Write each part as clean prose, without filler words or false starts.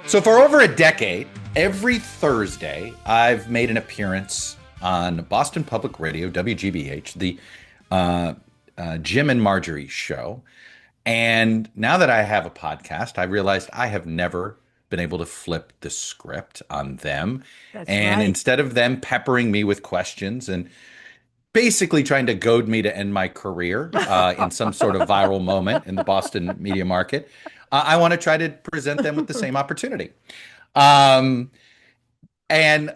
So for over a decade, every Thursday, I've made an appearance on Boston Public Radio, WGBH, the Jim and Margery show. And now that I have a podcast, I realized I have never been able to flip the script on them. That's And right. instead of them peppering me with questions and basically trying to goad me to end my career in some sort of viral moment in the Boston media market, I want to try to present them with the same opportunity. Um, and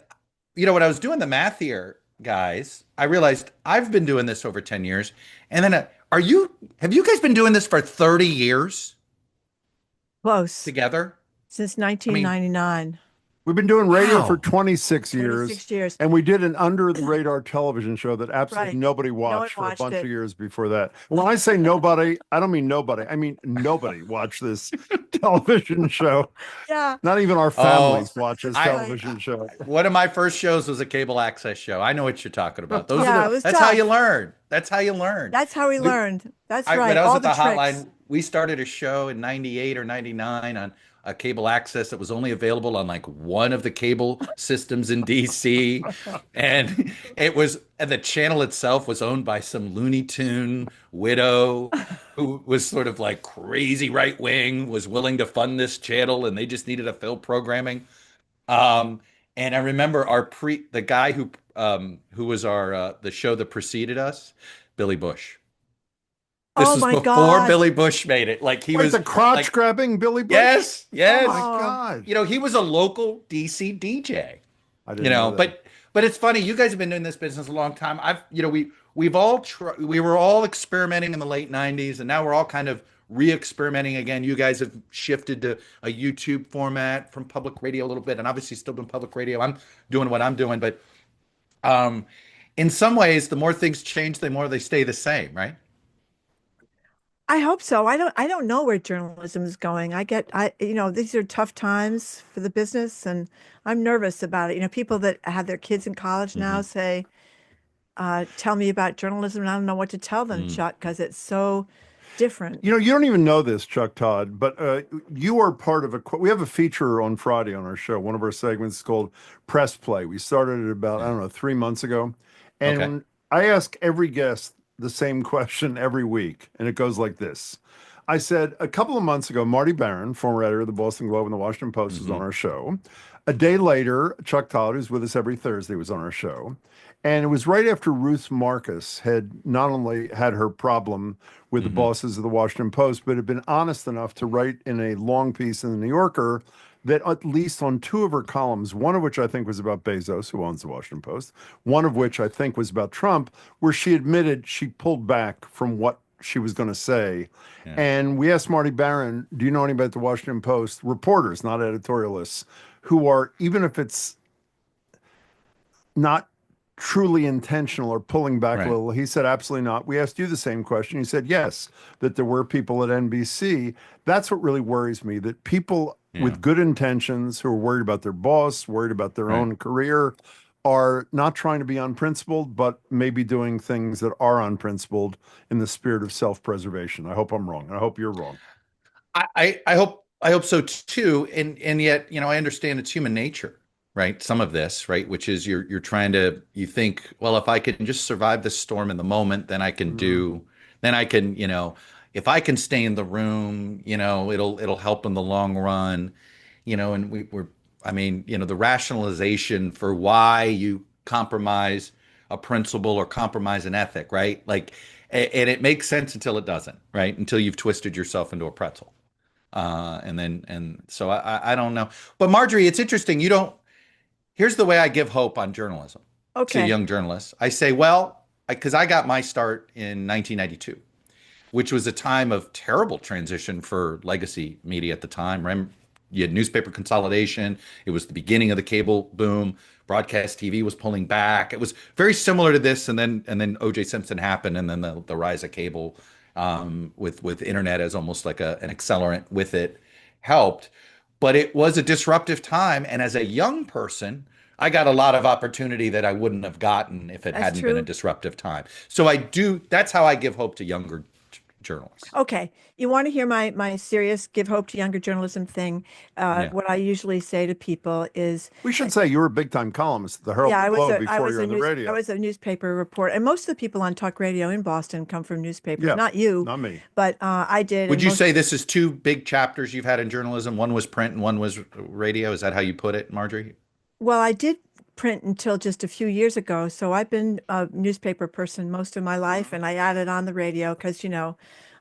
when I was doing the math here, guys, I realized I've been doing this over 10 years. And then have you guys been doing this for 30 years Close. together? Since I mean, 1999. We've been doing radio for wow. 26 years, 26 years. and we did an under the radar television show that absolutely Right. nobody No one watched for a watched bunch of it. years before that. When I say nobody, I don't mean nobody. I mean nobody watched this television show. Yeah. Not even our Oh, families watch this I television show. one of my first shows was a cable access show. I know what you're talking about. Yeah, it was That's how tough. you learn. That's how you learn. That's how we We, learned. That's when right. I was All at the the tricks. hotline, we started a show in 98 or 99 on a cable access that was only available on like one of the cable systems in DC. And the channel itself was owned by some Looney Tune widow who was sort of like crazy right wing, was willing to fund this channel, and they just needed to fill programming. Um, and I remember the guy who was our the show that preceded us, Billy Bush. This Oh was my before God. Billy Bush made it. Like he Wait, was the crotch like, grabbing Billy Bush? yes, Oh my yes. Oh, God. He was a local DC DJ. I didn't know that. But it's funny. You guys have been doing this business a long time. We were all experimenting in the late '90s, and now we're all kind of re-experimenting again. You guys have shifted to a YouTube format from public radio a little bit, and obviously still doing public radio. I'm doing what I'm doing, but um, in some ways, the more things change, the more they stay the same, right? I hope so. I don't know where journalism is going. These are tough times for the business and I'm nervous about it. People that have their kids in college now Hmm. say, tell me about journalism, and I don't know what to tell them, Mm. Chuck, because it's so different. You don't even know this, Chuck Todd, but you are part of we have a feature on Friday on our show. One of our segments is called Press Play. We started it about, I Yeah. don't know, 3 months ago. Okay. And I ask every guest the same question every week, and it goes like this. I said a couple of months ago, Marty Barron, former editor of the Boston Globe and the Washington Post, was on Hmm. our show. A day later, Chuck Todd, who's with us every Thursday, was on our show. And it was right after Ruth Marcus had not only had her problem with the Hmm. bosses of the Washington Post, but had been honest enough to write in a long piece in the New Yorker that at least on two of her columns, one of which I think was about Bezos, who owns the Washington Post, one of which I think was about Trump, where she admitted she pulled back from what she was going to say. Yeah. And we asked Marty Barron, do you know anybody at the Washington Post, reporters, not editorialists, who are, even if it's not truly intentional or pulling back a Right. little? He said, absolutely not. We asked you the same question. You said, yes, that there were people at NBC. That's what really worries me, that people Yeah. with good intentions who are worried about their boss, worried about their Right. own career, are not trying to be unprincipled, but maybe doing things that are unprincipled in the spirit of self-preservation. I hope I'm wrong. I hope you're wrong. I hope so too. And yet, I understand it's human nature, right? Some of this, right? Which is you're trying to you think, well, if I can just survive this storm in the moment, Mm. then I can, if I can stay in the room, it'll help in the long run, and I mean, the rationalization for why you compromise a principle or compromise an ethic, right? Like, and it makes sense until it doesn't, right? Until you've twisted yourself into a pretzel. And so I don't know. But Margery, it's interesting. Here's the way I give hope on journalism to Okay. young journalists. I say, well, because I got my start in 1992, which was a time of terrible transition for legacy media at the time. Remember, you had newspaper consolidation. It was the beginning of the cable boom. Broadcast TV was pulling back. It was very similar to this, and then O.J. Simpson happened, and then the rise of cable with internet as almost like an accelerant with it helped. But it was a disruptive time, and as a young person, I got a lot of opportunity that I wouldn't have gotten if it That's hadn't been a true. disruptive time. So I do. That's how I give hope to younger journalists. Okay, you want to hear my serious give hope to younger journalism thing? Yeah. What I usually say to people is, We should say you were a big time columnist at the Herald yeah, Globe I before was you were a on the I radio. was a newspaper reporter, and most of the people on talk radio in Boston come from newspapers. Yeah, Not you, not me. but I did, Would and you most. say this is two big chapters you've had in journalism? One was print and one was radio. Is that how you put it, Margery? Well, I did print until just a few years ago, so I've been a newspaper person most of my life, and I added on the radio because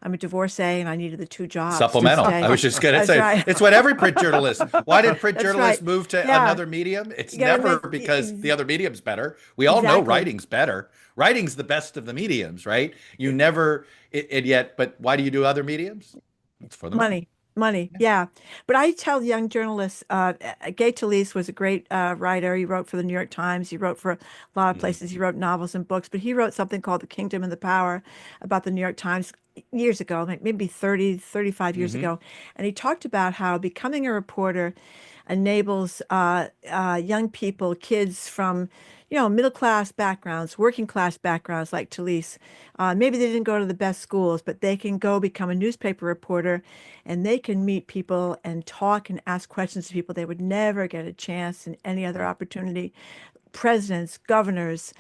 I'm a divorcee and I needed the two jobs to Supplemental. I stay. was just going to That's say right. it's what every print journalist. Why did print That's journalists right. move to Yeah, another medium? It's you got to never make because the other medium's better. We all know exactly. writing's better. Writing's the best of the mediums, right? You never, and yet, but why do you do other mediums? It's for the money. Money, Yeah. yeah. But I tell young journalists, Gay Talese was a great writer. He wrote for the New York Times. He wrote for a lot of Mhm. places. He wrote novels and books, but he wrote something called The Kingdom and the Power about the New York Times years ago, like maybe 30, 35 years Mhm. ago. And he talked about how becoming a reporter enables young people, kids from, middle class backgrounds, working class backgrounds like Talese. Maybe they didn't go to the best schools, but they can go become a newspaper reporter and they can meet people and talk and ask questions to people they would never get a chance in any other opportunity. Presidents, governors,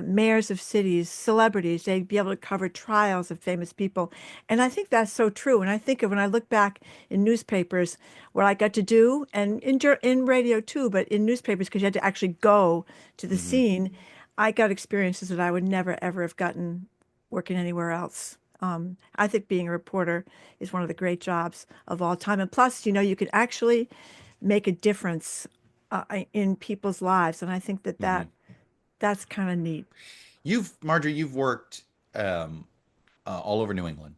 mayors of cities, celebrities, they'd be able to cover trials of famous people. And I think that's so true. And I think of when I look back in newspapers, what I got to do, and in radio too, but in newspapers, because you had to actually go to the Mhm. scene, I got experiences that I would never, ever have gotten working anywhere else. I think being a reporter is one of the great jobs of all time. And plus, you can actually make a difference in people's lives, and I think Mhm. that's kind of neat. Marjorie, you've worked all over New England,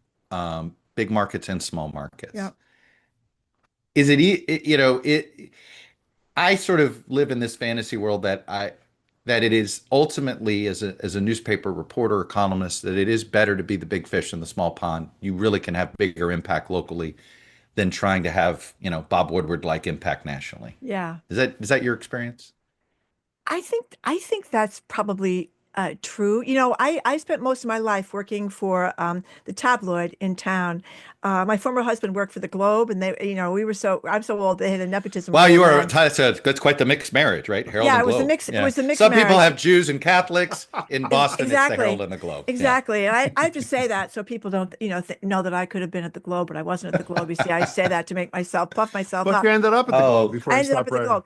big markets and small Yeah. markets. Is it, I sort of live in this fantasy world that it is ultimately as a newspaper reporter or columnist that it is better to be the big fish in the small pond. You really can have bigger impact locally than trying to have, Bob Woodward like impact nationally. Yeah. Is that your experience? I think that's probably true. I spent most of my life working for the tabloid in town. My former husband worked for the Globe, and I'm so old. They had a nepotism Wow, program. that's quite the mixed marriage, right? Herald Yeah, and it was the Globe. mix. It Yeah. was the mixed Some people marriage. have Jews and Catholics. In Boston, it's the Herald Exactly. and the Globe. Yeah. Exactly. And I just say that so people don't, know that I could have been at the Globe, but I wasn't at the Globe. You see, I say that to make myself puff myself But you up. ended up at the Globe Oh, before I you ended up stopped at the writing.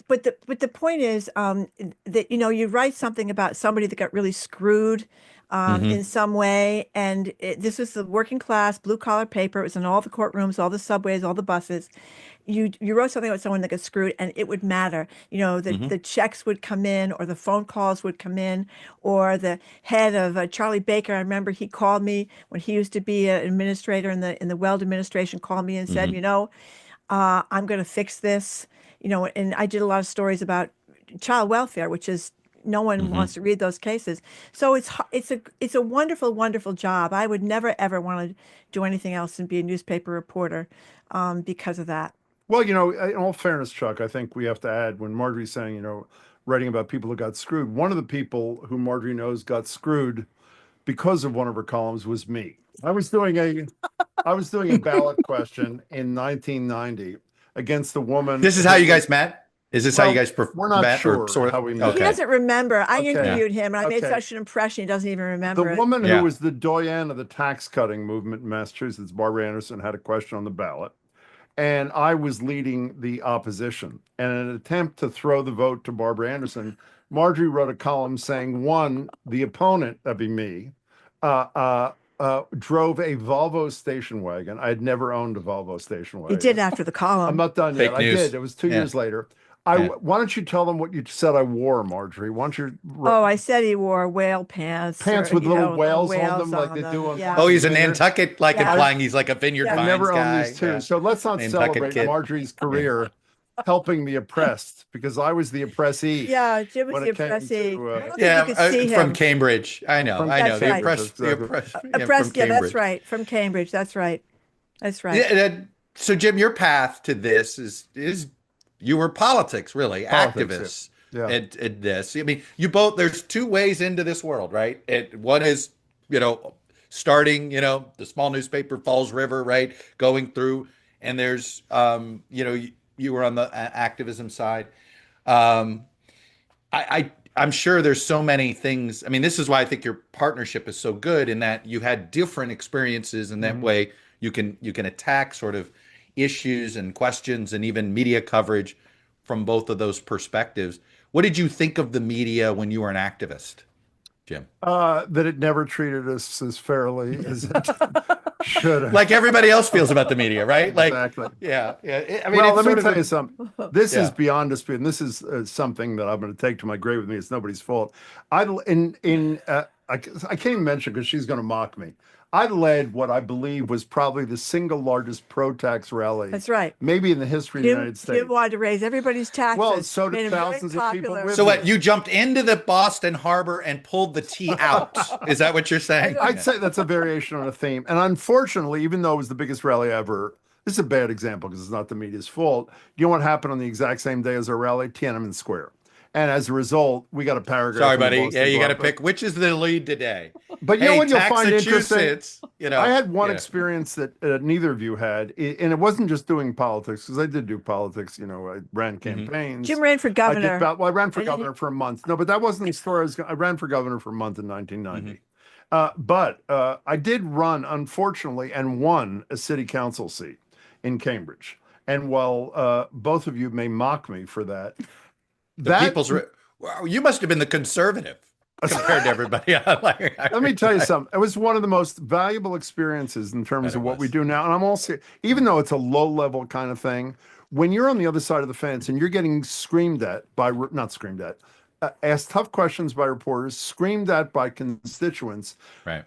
Globe. But the point is that you write something about somebody that got really screwed hmm in some way, and this was the working class blue collar paper. It was in all the courtrooms, all the subways, all the buses. You wrote something about someone that got screwed, and it would matter. The checks would come in, or the phone calls would come in, or the head of Charlie Baker. I remember he called me when he used to be an administrator in the Weld administration. Called me and said, hmm I'm going to fix this. And I did a lot of stories about child welfare, which is no one hmm wants to read those cases. So it's a wonderful, wonderful job. I would never ever want to do anything else than be a newspaper reporter because of that. Well, in all fairness, Chuck, I think we have to add when Marjorie's saying, writing about people who got screwed, one of the people who Marjorie knows got screwed because of one of her columns was me. I was doing a ballot question in 1990 against a woman This is how who you was, guys met? Is this how you well, guys we're not met or sure sort how of? we met. He Okay. doesn't remember. I Okay. interviewed him, and I made Okay. such an impression. He doesn't even The remember it. woman who Yeah. was the doyen of the tax cutting movement in Massachusetts, Barbara Anderson, had a question on the ballot. And I was leading the opposition. And in an attempt to throw the vote to Barbara Anderson, Marjorie wrote a column saying, one, the opponent, that'd be me, drove a Volvo station wagon. I had never owned a Volvo station He did wagon. after the I'm column. not done yet. Fake I did. news. It was 2 years Yeah. later. Yeah. Why don't you tell them what you said I wore, Marjorie? Why don't you Oh, I said he wore whale pants, pants or with little the whales on whales them like on they do them. on Yeah, Oh, Martha's he's a Vineyard? Nantucket, like yeah, implying he's like a Vineyard I yeah. Vines never owned guy. these too. Yeah. So let's not Nantucket celebrate kid. Marjorie's Yeah. career helping the oppressed because I was the oppressee Yeah, Jim was when the it came oppressee. to I don't think you Yeah, could see from him. Cambridge. I know. from I know. That's The right. Cambridge. That's oppressed, the exactly. oppressed, yeah, from Oppressed. Yeah, that's Cambridge. right. From Cambridge. That's right. That's right. Yeah, so Jim, your path to this is you were politics, really, Politics. activists Yeah. at this. I mean, there's two ways into this world, right? One is, starting, the small newspaper, Falls River, right, going through, and there's, you were on the activism side. Um, I'm sure there's so many things. I mean, this is why I think your partnership is so good in that you had different experiences, and that way you can attack sort of issues and questions and even media coverage from both of those perspectives. What did you think of the media when you were an activist, Jim? That it never treated us as fairly as it should have. Like everybody else feels about the media, right? Like, Exactly. yeah, yeah. I mean, Well, it's let me sort of tell you something. This is yeah. beyond dispute, and this is something that I'm going to take to my grave with me. It's nobody's fault. I can't even mention because she's going to mock me. I led what I believe was probably the single largest pro-tax rally, That's right. maybe in the history of the United States. Jim wanted to raise everybody's taxes. Well, so made did him very thousands of people popular. with So me. what? You jumped into the Boston Harbor and pulled the tea out. Is that what you're saying? I'd say that's a variation on a theme. And unfortunately, even though it was the biggest rally ever, this is a bad example because it's not the media's fault. You know what happened on the exact same day as our rally? Tiananmen Square. And as a result, we got a paragraph. Sorry, in the buddy. Boston Yeah, you got to Globe. pick which is the lead today. But you know Hey, what you'll find interesting? Massachusetts, I had one yeah. experience that neither of you had, and it wasn't just doing politics, because I did do politics. I ran campaigns. Jim ran for governor. I ran for And governor for a month. No, but that wasn't the story. I ran for governor for a month in 1990. But I did run, unfortunately, and won a city council seat in Cambridge. And while both of you may mock me for that, Well, you must have been the conservative compared to everybody. Let me tell you something. It was one of the most valuable experiences in terms of what we do now. And I'm also, even though it's a low level kind of thing, when you're on the other side of the fence and you're getting screamed at by, not screamed at, asked tough questions by reporters, screamed at by constituents, Right.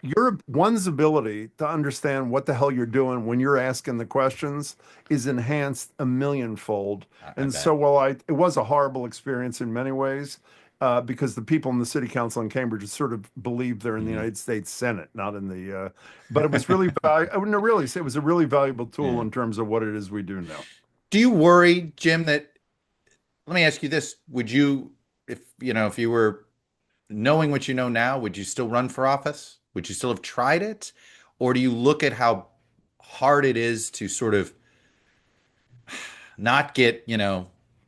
One's ability to understand what the hell you're doing when you're asking the questions is enhanced a millionfold. And so while it was a horrible experience in many ways, because the people in the city council in Cambridge sort of believe they're in the United States Senate, not in the, but it was really, I wouldn't really say it was a really valuable tool in terms of what it is we do now. Do you worry, Jim, let me ask you this. Would you, if you were knowing what you know now, would you still run for office? Would you still have tried it? Or do you look at how hard it is to sort of not get,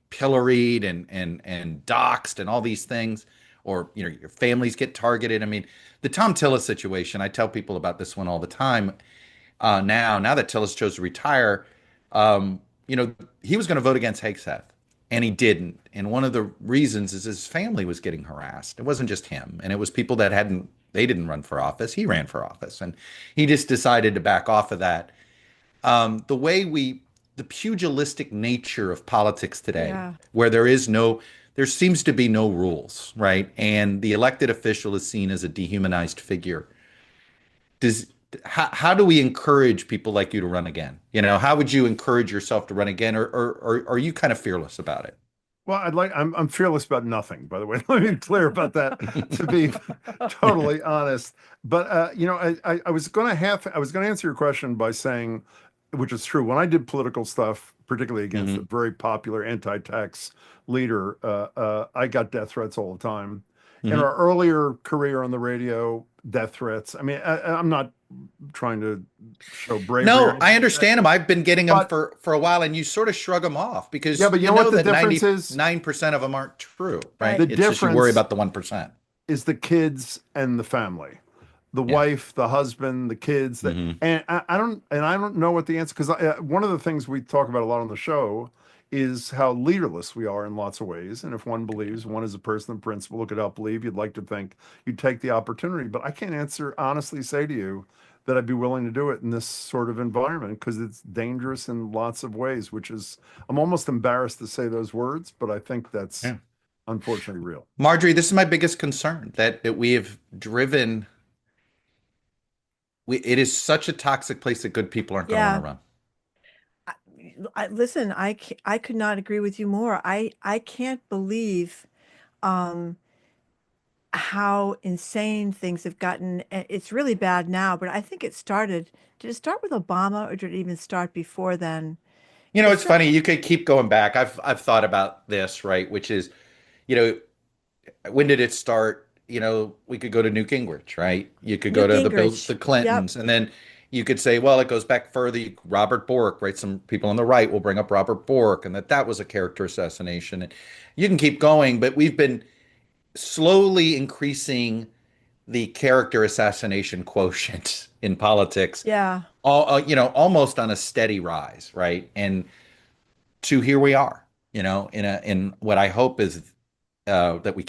pilloried and doxxed and all these things, or, your families get targeted? I mean, the Tom Tillis situation, I tell people about this one all the time. Now that Tillis chose to retire, he was going to vote against Hegseth. And he didn't. And one of the reasons is his family was getting harassed. It wasn't just him. And it was people that they didn't run for office. He ran for office. And he just decided to back off of that. The pugilistic nature of politics today, where there seems to be no rules, right? And the elected official is seen as a dehumanized figure. How do we encourage people like you to run again? How would you encourage yourself to run again, or are you kind of fearless about it? Well, I'm fearless about nothing, by the way. Let me be clear about that, to be totally honest. But I was going to answer your question by saying, which is true, when I did political stuff, particularly against a very popular anti-tax leader, I got death threats all the time. In our earlier career on the radio, death threats. I mean, I'm not trying to show bravery. No, I understand them. I've been getting them for a while, and you sort of shrug them off because but you know what the difference is? 99% of them aren't true, right? The It's just you worry about the 1%. Is the kids and the family, the wife, the husband, the kids. And I don't know what the answer, because one of the things we talk about a lot on the show is how leaderless we are in lots of ways. And if one believes one is a person of principle who could help believe, you'd like to think you'd take the opportunity. But I can't honestly say to you that I'd be willing to do it in this sort of environment, because it's dangerous in lots of ways, I'm almost embarrassed to say those words, but I think that's unfortunately real. Margery, this is my biggest concern, that we have driven. It is such a toxic place that good people aren't going to want to run. Listen, I could not agree with you more. I can't believe how insane things have gotten. It's really bad now, but I think did it start with Obama, or did it even start before then? It's funny. You could keep going back. I've thought about this, right? Which is, when did it start? we could go to Newt Gingrich, right? You could go Newt to Gingrich. the Yep. Clintons, and then you could say, well, it goes back further. Robert Bork, right? Some people on the right will bring up Robert Bork, and that was a character assassination, and you can keep going. But we've been slowly increasing the character assassination quotient in politics, Yeah. almost on a steady rise, right? And to here we are, in what I hope is that it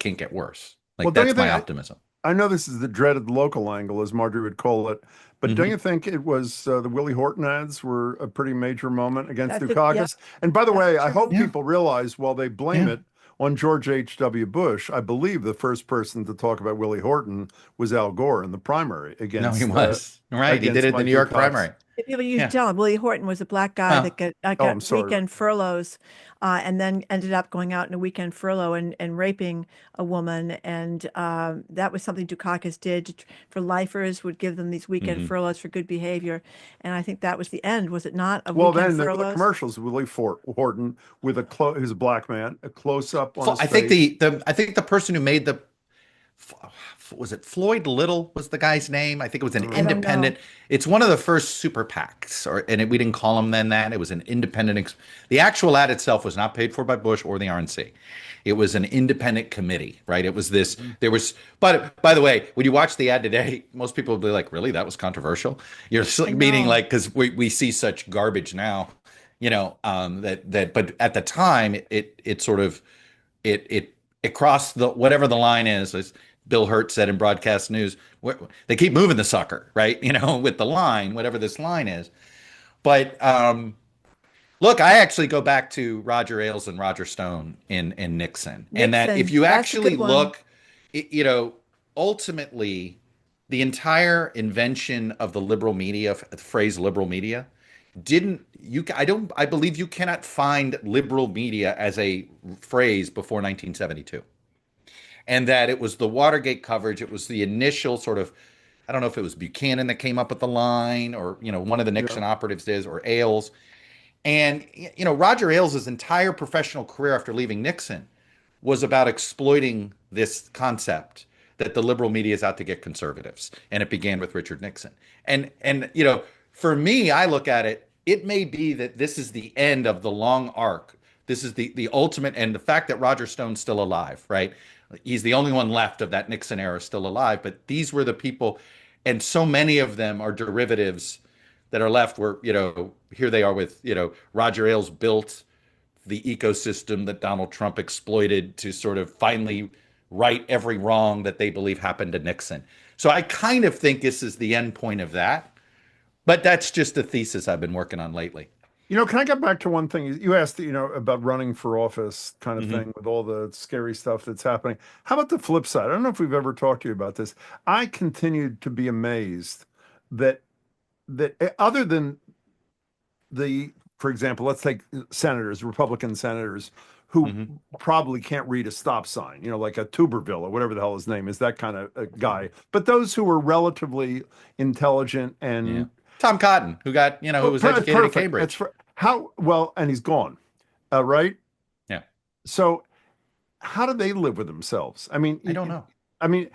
can't get worse. Well, Like don't you that's my think optimism. I know this is the dreaded local angle, as Margery would call it, but don't Hmm. you think it was the Willie Horton ads were a pretty major moment against Yep. Dukakis? And by the That's way, I hope true. Yeah, people realize while they blame yeah. it on George H.W. Bush, I believe the first person to talk about Willie Horton was Al Gore in the primary No, he was right. He did it in the Mike New York Dukakis. primary. People usually Yeah. tell him Willie Horton was a black guy Oh, that Oh, I'm got sorry. weekend furloughs, and then ended up going out in a weekend furlough and raping a woman. And that was something Dukakis did for lifers, would give them these weekend hmm. furloughs for good behavior. And I think that was the end, was it not, of Well, weekend then the furloughs? commercials, Horton with who's a black man, a close up on his I think face. the person who made the was it Floyd Little was the guy's name? I think it was an I don't know. independent. It's one of the first super PACs, we didn't call them then that. It was an independent. The actual ad itself was not paid for by Bush or the RNC. It was an independent committee, right? It was this. There was, but by the way, when you watch the ad today, most people will be like, "Really, that was controversial?" You're I meaning know. like because we see such garbage now, that. But at the time, it sort of it crossed the whatever the line is. As Bill Hurt said in broadcast news, they keep moving the sucker, right? With the line, whatever this line is. But look, I actually go back to Roger Ailes and Roger Stone in Nixon, and that if Nixon, you that's a actually good one. look, ultimately, the entire invention of the liberal media, the phrase liberal media, didn't you I don't I believe you cannot find liberal media as a phrase before 1972, and that it was the Watergate coverage. It was the initial sort of, I don't know if it was Buchanan that came up with the line, or one of the Yeah. Nixon operatives did, or Ailes. And Roger Ailes' entire professional career after leaving Nixon was about exploiting this concept that the liberal media is out to get conservatives, and it began with Richard Nixon. And for me, I look at it. It may be that this is the end of the long arc. This is the ultimate, and the fact that Roger Stone's still alive, right? He's the only one left of that Nixon era still alive. But these were the people, and so many of them are derivatives that are left. Where here they are with Roger Ailes built the ecosystem that Donald Trump exploited to sort of finally right every wrong that they believe happened to Nixon. So I kind of think this is the end point of that. But that's just a thesis I've been working on lately. Can I get back to one thing? You asked, about running for office kind of Hmm. thing with all the scary stuff that's happening. How about the flip side? I don't know if we've ever talked to you about this. I continued to be amazed that other than for example, let's take senators, Republican senators who Hmm. probably can't read a stop sign, like a Tuberville or whatever the hell his name is, that kind of a guy. But those who were relatively intelligent Yeah. and Tom Cotton, who was educated at perfect. That's Cambridge. how well, and he's gone. Right. Yeah. So how do they live with themselves? I mean, I don't know. I mean,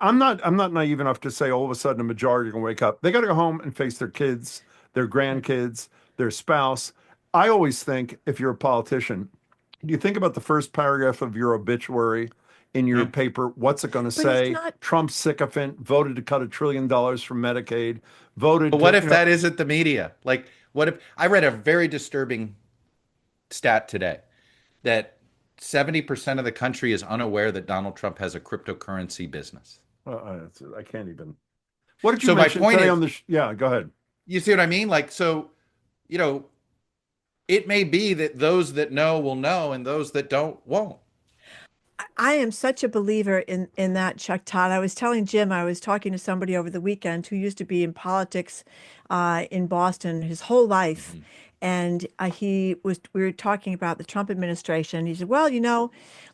I'm not naive enough to say all of a sudden a majority are going to wake up. They got to go home and face their kids, their Right. grandkids, their spouse. I always think if you're a politician, do you think about the first paragraph of your obituary in your Yeah. paper? What's it going to But it's say? not. Trump sycophant voted to cut $1 trillion from Medicaid, voted But what to, if that isn't the media? Like, what if I read a very disturbing stat today that 70% of the country is unaware that Donald Trump has a cryptocurrency business? I can't even. What did you So my mention point today is, on yeah, go ahead. you see what I mean? Like, so, you know, it may be that those that know will know and those that don't won't. I am such a believer in that, Chuck Todd. I was telling Jim, I was talking to somebody over the weekend who used to be in politics in Boston his whole life. Mhm. And we were talking about the Trump administration. He said, well,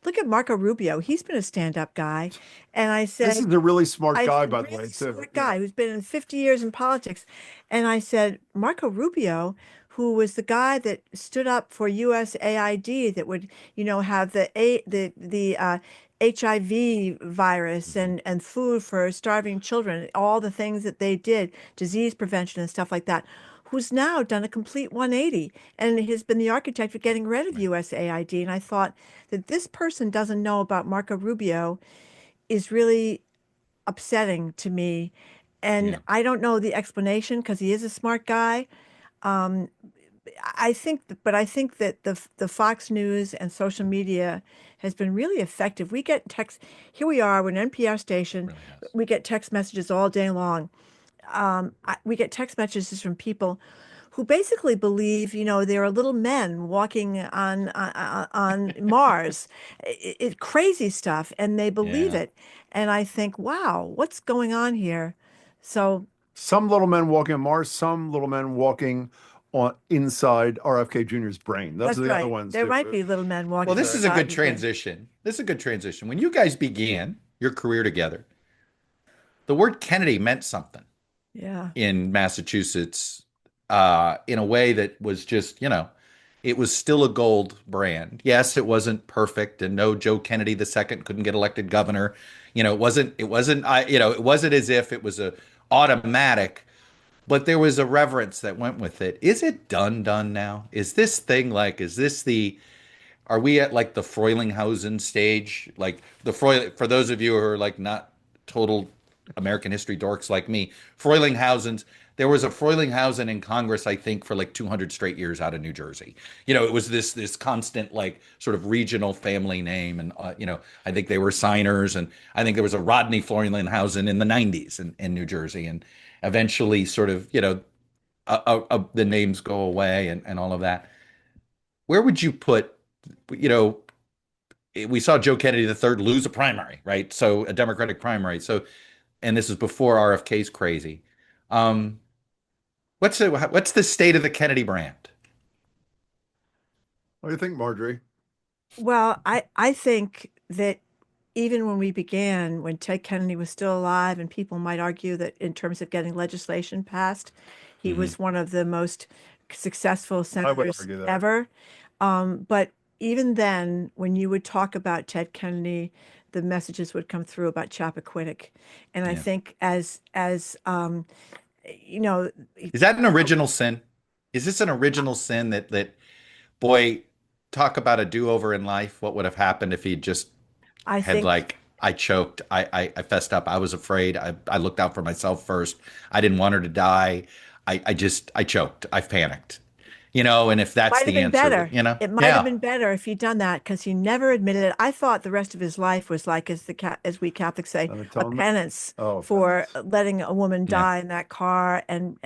look at Marco Rubio. He's been a stand-up guy. And I This said, is a really smart I've guy, a by the way, really too. smart guy who's been in 50 years in politics. And I said, Marco Rubio, who was the guy that stood up for USAID that would, have the HIV virus and food for starving children, all the things that they did, disease prevention and stuff like that, who's now done a complete 180 and has been the architect of getting rid of USAID. And I thought that this person doesn't know about Marco Rubio is really upsetting to me. And Yeah. I don't know the explanation because he is a smart guy. Um, I think that the Fox News and social media has been really effective. We get text, here we are, we're an NPR station. Really has. We get text messages all day long. We get text messages from people who basically believe, there are little men walking on Mars, crazy stuff, and they believe Yeah. it. And I think, wow, what's going on here? So Some little men walking on Mars, some little men walking on inside RFK Jr.'s brain. Those that's are the other right. ones There too. might be little men Well, walking this is a inside good his brain. transition. This is a good transition. When you guys began your career together, the word Kennedy meant something Yeah, in Massachusetts, in a way that was just, it was still a gold brand. Yes, it wasn't perfect, and no, Joe Kennedy the second couldn't get elected governor. It wasn't as if it was a automatic, but there was a reverence that went with it. Is it done now? Is this thing like, is this are we at like the Frelinghausen stage? Like for those of you who are like not total American history dorks like me, there was a Frelinghausen in Congress, I think, for like 200 straight years out of New Jersey. It was this constant like sort of regional family name, and I think they were signers, and I think there was a Rodney Frelinghausen in the 90s in New Jersey, and eventually sort of the names go away and all of that. Where would you put, you know, we saw Joe Kennedy the third lose a primary, right? So a Democratic primary. So, and this is before RFK's crazy. Um, what's the state of the Kennedy brand? What do you think, Margery? well, I think that even when we began, when Ted Kennedy was still alive, and people might argue that in terms of getting legislation passed, he Hmm. was one of the most successful I would senators argue that. ever. But even then, when you would talk about Ted Kennedy, the messages would come through about Chappaquiddick. And I Yeah. think you know, Is that an original sin? Is this an original sin that boy, talk about a do-over in life? What would have happened if he just I had think like I choked, I fessed up, I was afraid, I looked out for myself first, I didn't want her to die, I choked, I panicked, and if that's might have the been answer, better. It might have yeah, been better if he'd done that because he never admitted it. I thought the rest of his life was like, as we Catholics say, An a atonement? penance Oh, for penance. letting a woman yeah, die in that car and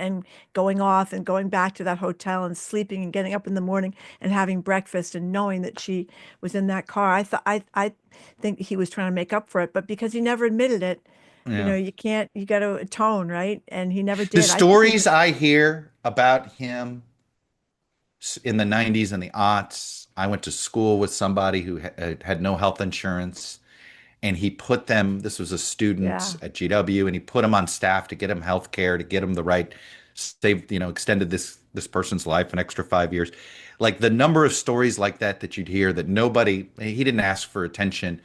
going off and going back to that hotel and sleeping and getting up in the morning and having breakfast and knowing that she was in that car. I think he was trying to make up for it, but because he never admitted it, yeah. you got to atone, right? And he never The did. I think he stories I hear about him in the 90s and the aughts, I went to school with somebody who had no health insurance, and he put them, this was a student yeah. at GW, and he put them on staff to get him health care, to get him the right, saved, extended this person's life an extra 5 years. Like the number of stories like that you'd hear that he didn't ask for attention.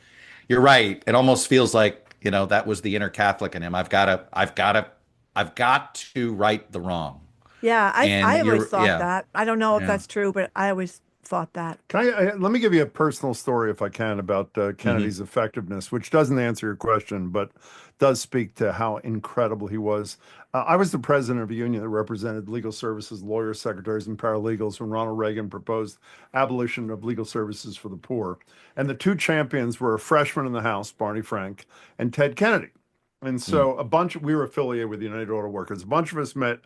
You're right. It almost feels like, that was the inner Catholic in him. I've got to right the wrong. Yeah, And I always thought yeah, that. I don't know if yeah. that's true, but I always thought that. Let me give you a personal story, if I can, about Hmm. Kennedy's effectiveness, which doesn't answer your question, but does speak to how incredible he was. I was the president of a union that represented legal services, lawyers, secretaries, and paralegals when Ronald Reagan proposed abolition of legal services for the poor. And the two champions were a freshman in the House, Barney Frank, and Ted Kennedy. And so we were affiliated with the United Auto Workers. A bunch of us met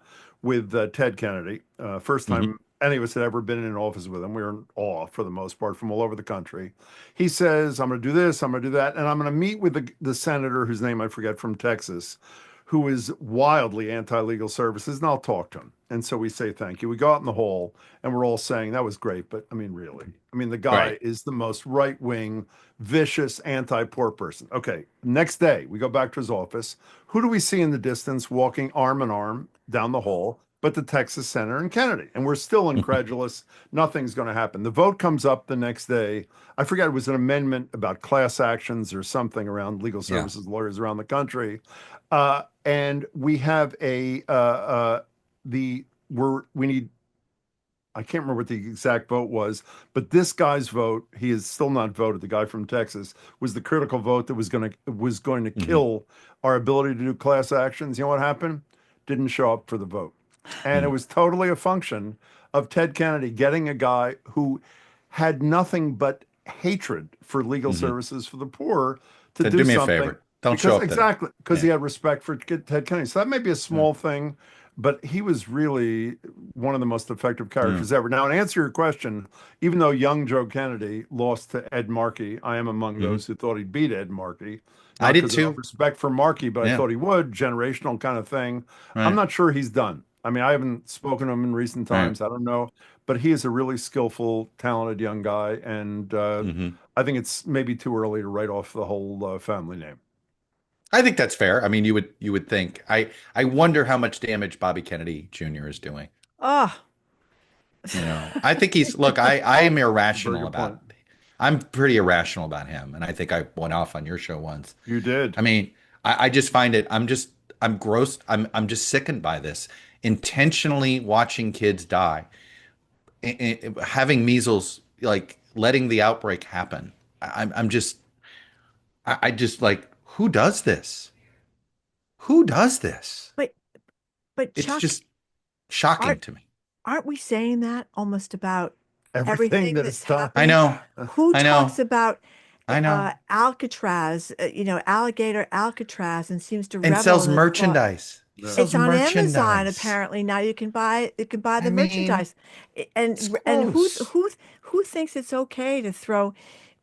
with Ted Kennedy. First Hmm. time any of us had ever been in an office with him. We were in awe for the most part from all over the country. He says, I'm going to do this, I'm going to do that. And I'm going to meet with the senator whose name I forget from Texas, who is wildly anti-legal services, and I'll talk to him. And so we say thank you. We go out in the hall and we're all saying that was great, but I mean, really, the guy Right. is the most right-wing, vicious, anti-poor person. Okay, next day we go back to his office. Who do we see in the distance walking arm in arm down the hall? but the Texas Senator and Kennedy. And we're still incredulous. Nothing's going to happen. The vote comes up the next day. I forget, it was an amendment about class actions or something around legal services lawyers around the country. And we have we need, I can't remember what the exact vote was, but this guy's vote, he is still not voted, the guy from Texas, was the critical vote that was going to kill our ability to do class actions. You know what happened? Didn't show up for the vote. And it was totally a function of Ted Kennedy getting a guy who had nothing but hatred for legal services for the poor to do me something. a favor. Don't show up. Exactly, because he had respect for Ted Kennedy. So that may be a small thing, but he was really one of the most effective characters ever. Now, to answer your question, even though young Joe Kennedy lost to Ed Markey, I am among those who thought he'd beat Ed Markey. I did too. Respect for Markey, but I thought he would. Generational kind of thing. Right. I'm not sure he's done. I mean, I haven't spoken to him in recent times. I don't know, but he is a really skillful, talented young guy, and I think it's maybe too early to write off the whole family name. I think that's fair. I mean, you would think. I wonder how much damage Bobby Kennedy Jr. is doing. Oh, I think he's. Look, I am irrational about. I'm pretty irrational about him, and I think I went off on your show once. You did. I mean, I just find it. I'm gross. I'm just sickened by this. Intentionally watching kids die, having measles, like letting the outbreak happen. I just like. Who does this? Who does this? But it's Chuck, just shocking to me. Aren't we saying that almost about everything that's happening? I know. Who talks about Alcatraz, alligator Alcatraz, and seems to revel sells in merchandise. It's on Amazon apparently now. You can buy the merchandise, and who thinks it's okay to throw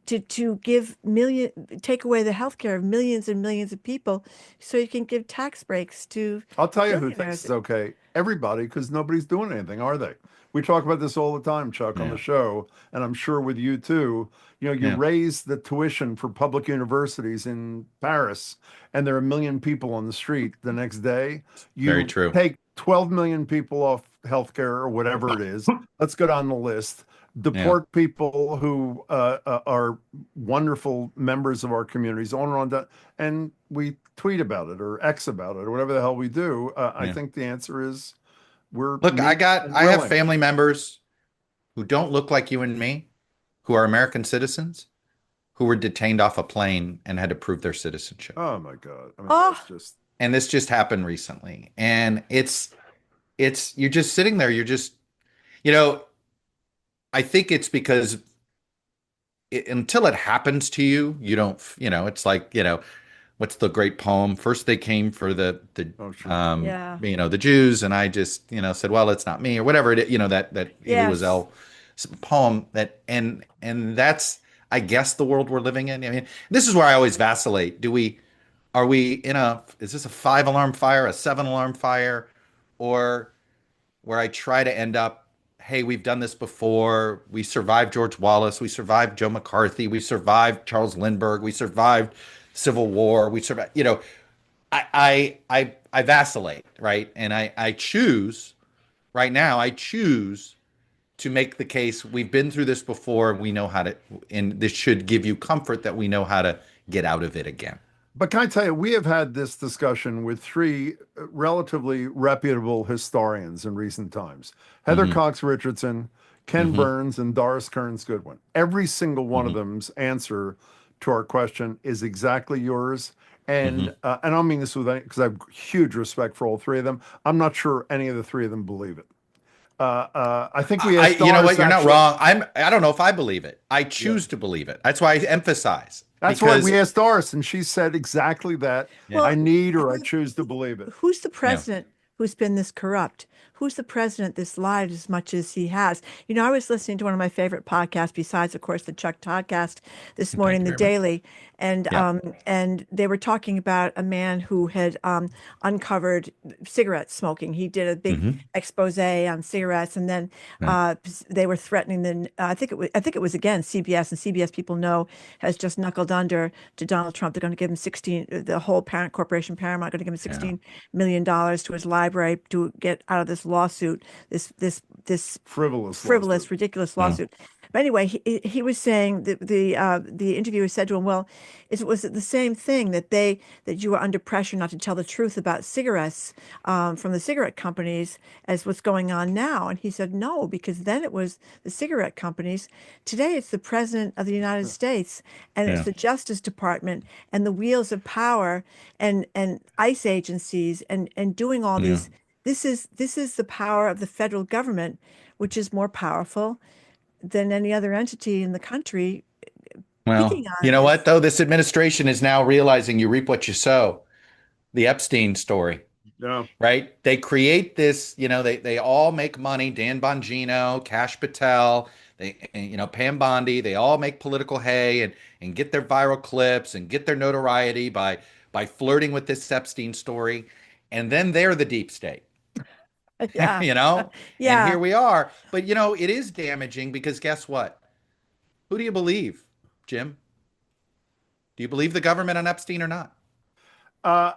to take away the healthcare of millions and millions of people, so you can give tax breaks to. I'll tell you who thinks it's okay. Everybody, because nobody's doing anything, are they? We talk about this all the time, Chuck, on the show, and I'm sure with you too. You raise the tuition for public universities in Paris, and there are 1 million people on the street the next day. Very true. Take 12 million people off healthcare or whatever it is. Let's go down the list. Deport people who are wonderful members of our communities, on and on down, and we tweet about it or X about it or whatever the hell we do. I think the answer is I have family members who don't look like you and me, who are American citizens, who were detained off a plane and had to prove their citizenship. Oh my God. I mean, and this just happened recently. And it's you're just sitting there, you're just, I think it's because until it happens to you, you don't, it's like, what's the great poem? First they came for the Jews, and I just, said, well, it's not me, or whatever it, that Elie Wiesel poem and that's, I guess, the world we're living in. I mean, this is where I always vacillate. Is this a 5-alarm fire, a 7-alarm fire, or where I try to end up, hey, we've done this before. We survived George Wallace. We survived Joe McCarthy. We survived Charles Lindbergh. We survived Civil War. We survived, I vacillate, right? And I choose right now, to make the case, we've been through this before. We know how to, and this should give you comfort that we know how to get out of it again. But can I tell you, we have had this discussion with 3 relatively reputable historians in recent times: Heather Cox Richardson, Ken Burns, and Doris Kearns Goodwin. Every single one of them's answer to our question is exactly yours. And I don't mean this because I have huge respect for all 3 of them. I'm not sure any of the 3 of them believe it. I think we asked Doris, you know what? You're not wrong. I don't know if I believe it. I choose to believe it. That's why I emphasize. That's why we asked Doris, and she said exactly that. Well, I need, or I choose to believe it. Who's the president who's been this corrupt? Who's the president that's lied as much as he has? I was listening to one of my favorite podcasts, besides, of course, the ToddCast this morning, The Daily, and they were talking about a man who had uncovered cigarette smoking. He did a big expose on cigarettes, and then they were threatening I think it was again CBS, and CBS, people know, has just knuckled under to Donald Trump. They're going to give him the whole parent corporation Paramount going to give him $16 million to his library to get out of this lawsuit, this Frivolous frivolous, lawsuit. ridiculous Yeah. lawsuit. But anyway, he was saying that the interviewer said to him, "Well, was it the same thing that you were under pressure not to tell the truth about cigarettes from the cigarette companies as what's going on now?" And he said, "No, because then it was the cigarette companies. Today it's the President of the United States, and it's Yeah. the Justice Department and the wheels of power and ICE agencies and doing all Yeah. these. This is the power of the federal government, which is more powerful than any other entity in the country Well, picking you on know what, this." though? This administration is now realizing you reap what you sow. The Epstein story, Yeah. right? They create this, they all make money. Dan Bongino, Kash Patel, Pam Bondi, they all make political hay and get their viral clips and get their notoriety by flirting with this Epstein story. And then they're the deep state, Yeah. you know? And Yeah. here we are. But it is damaging because guess what? Who do you believe, Jim? Do you believe the government on Epstein or not? Uh,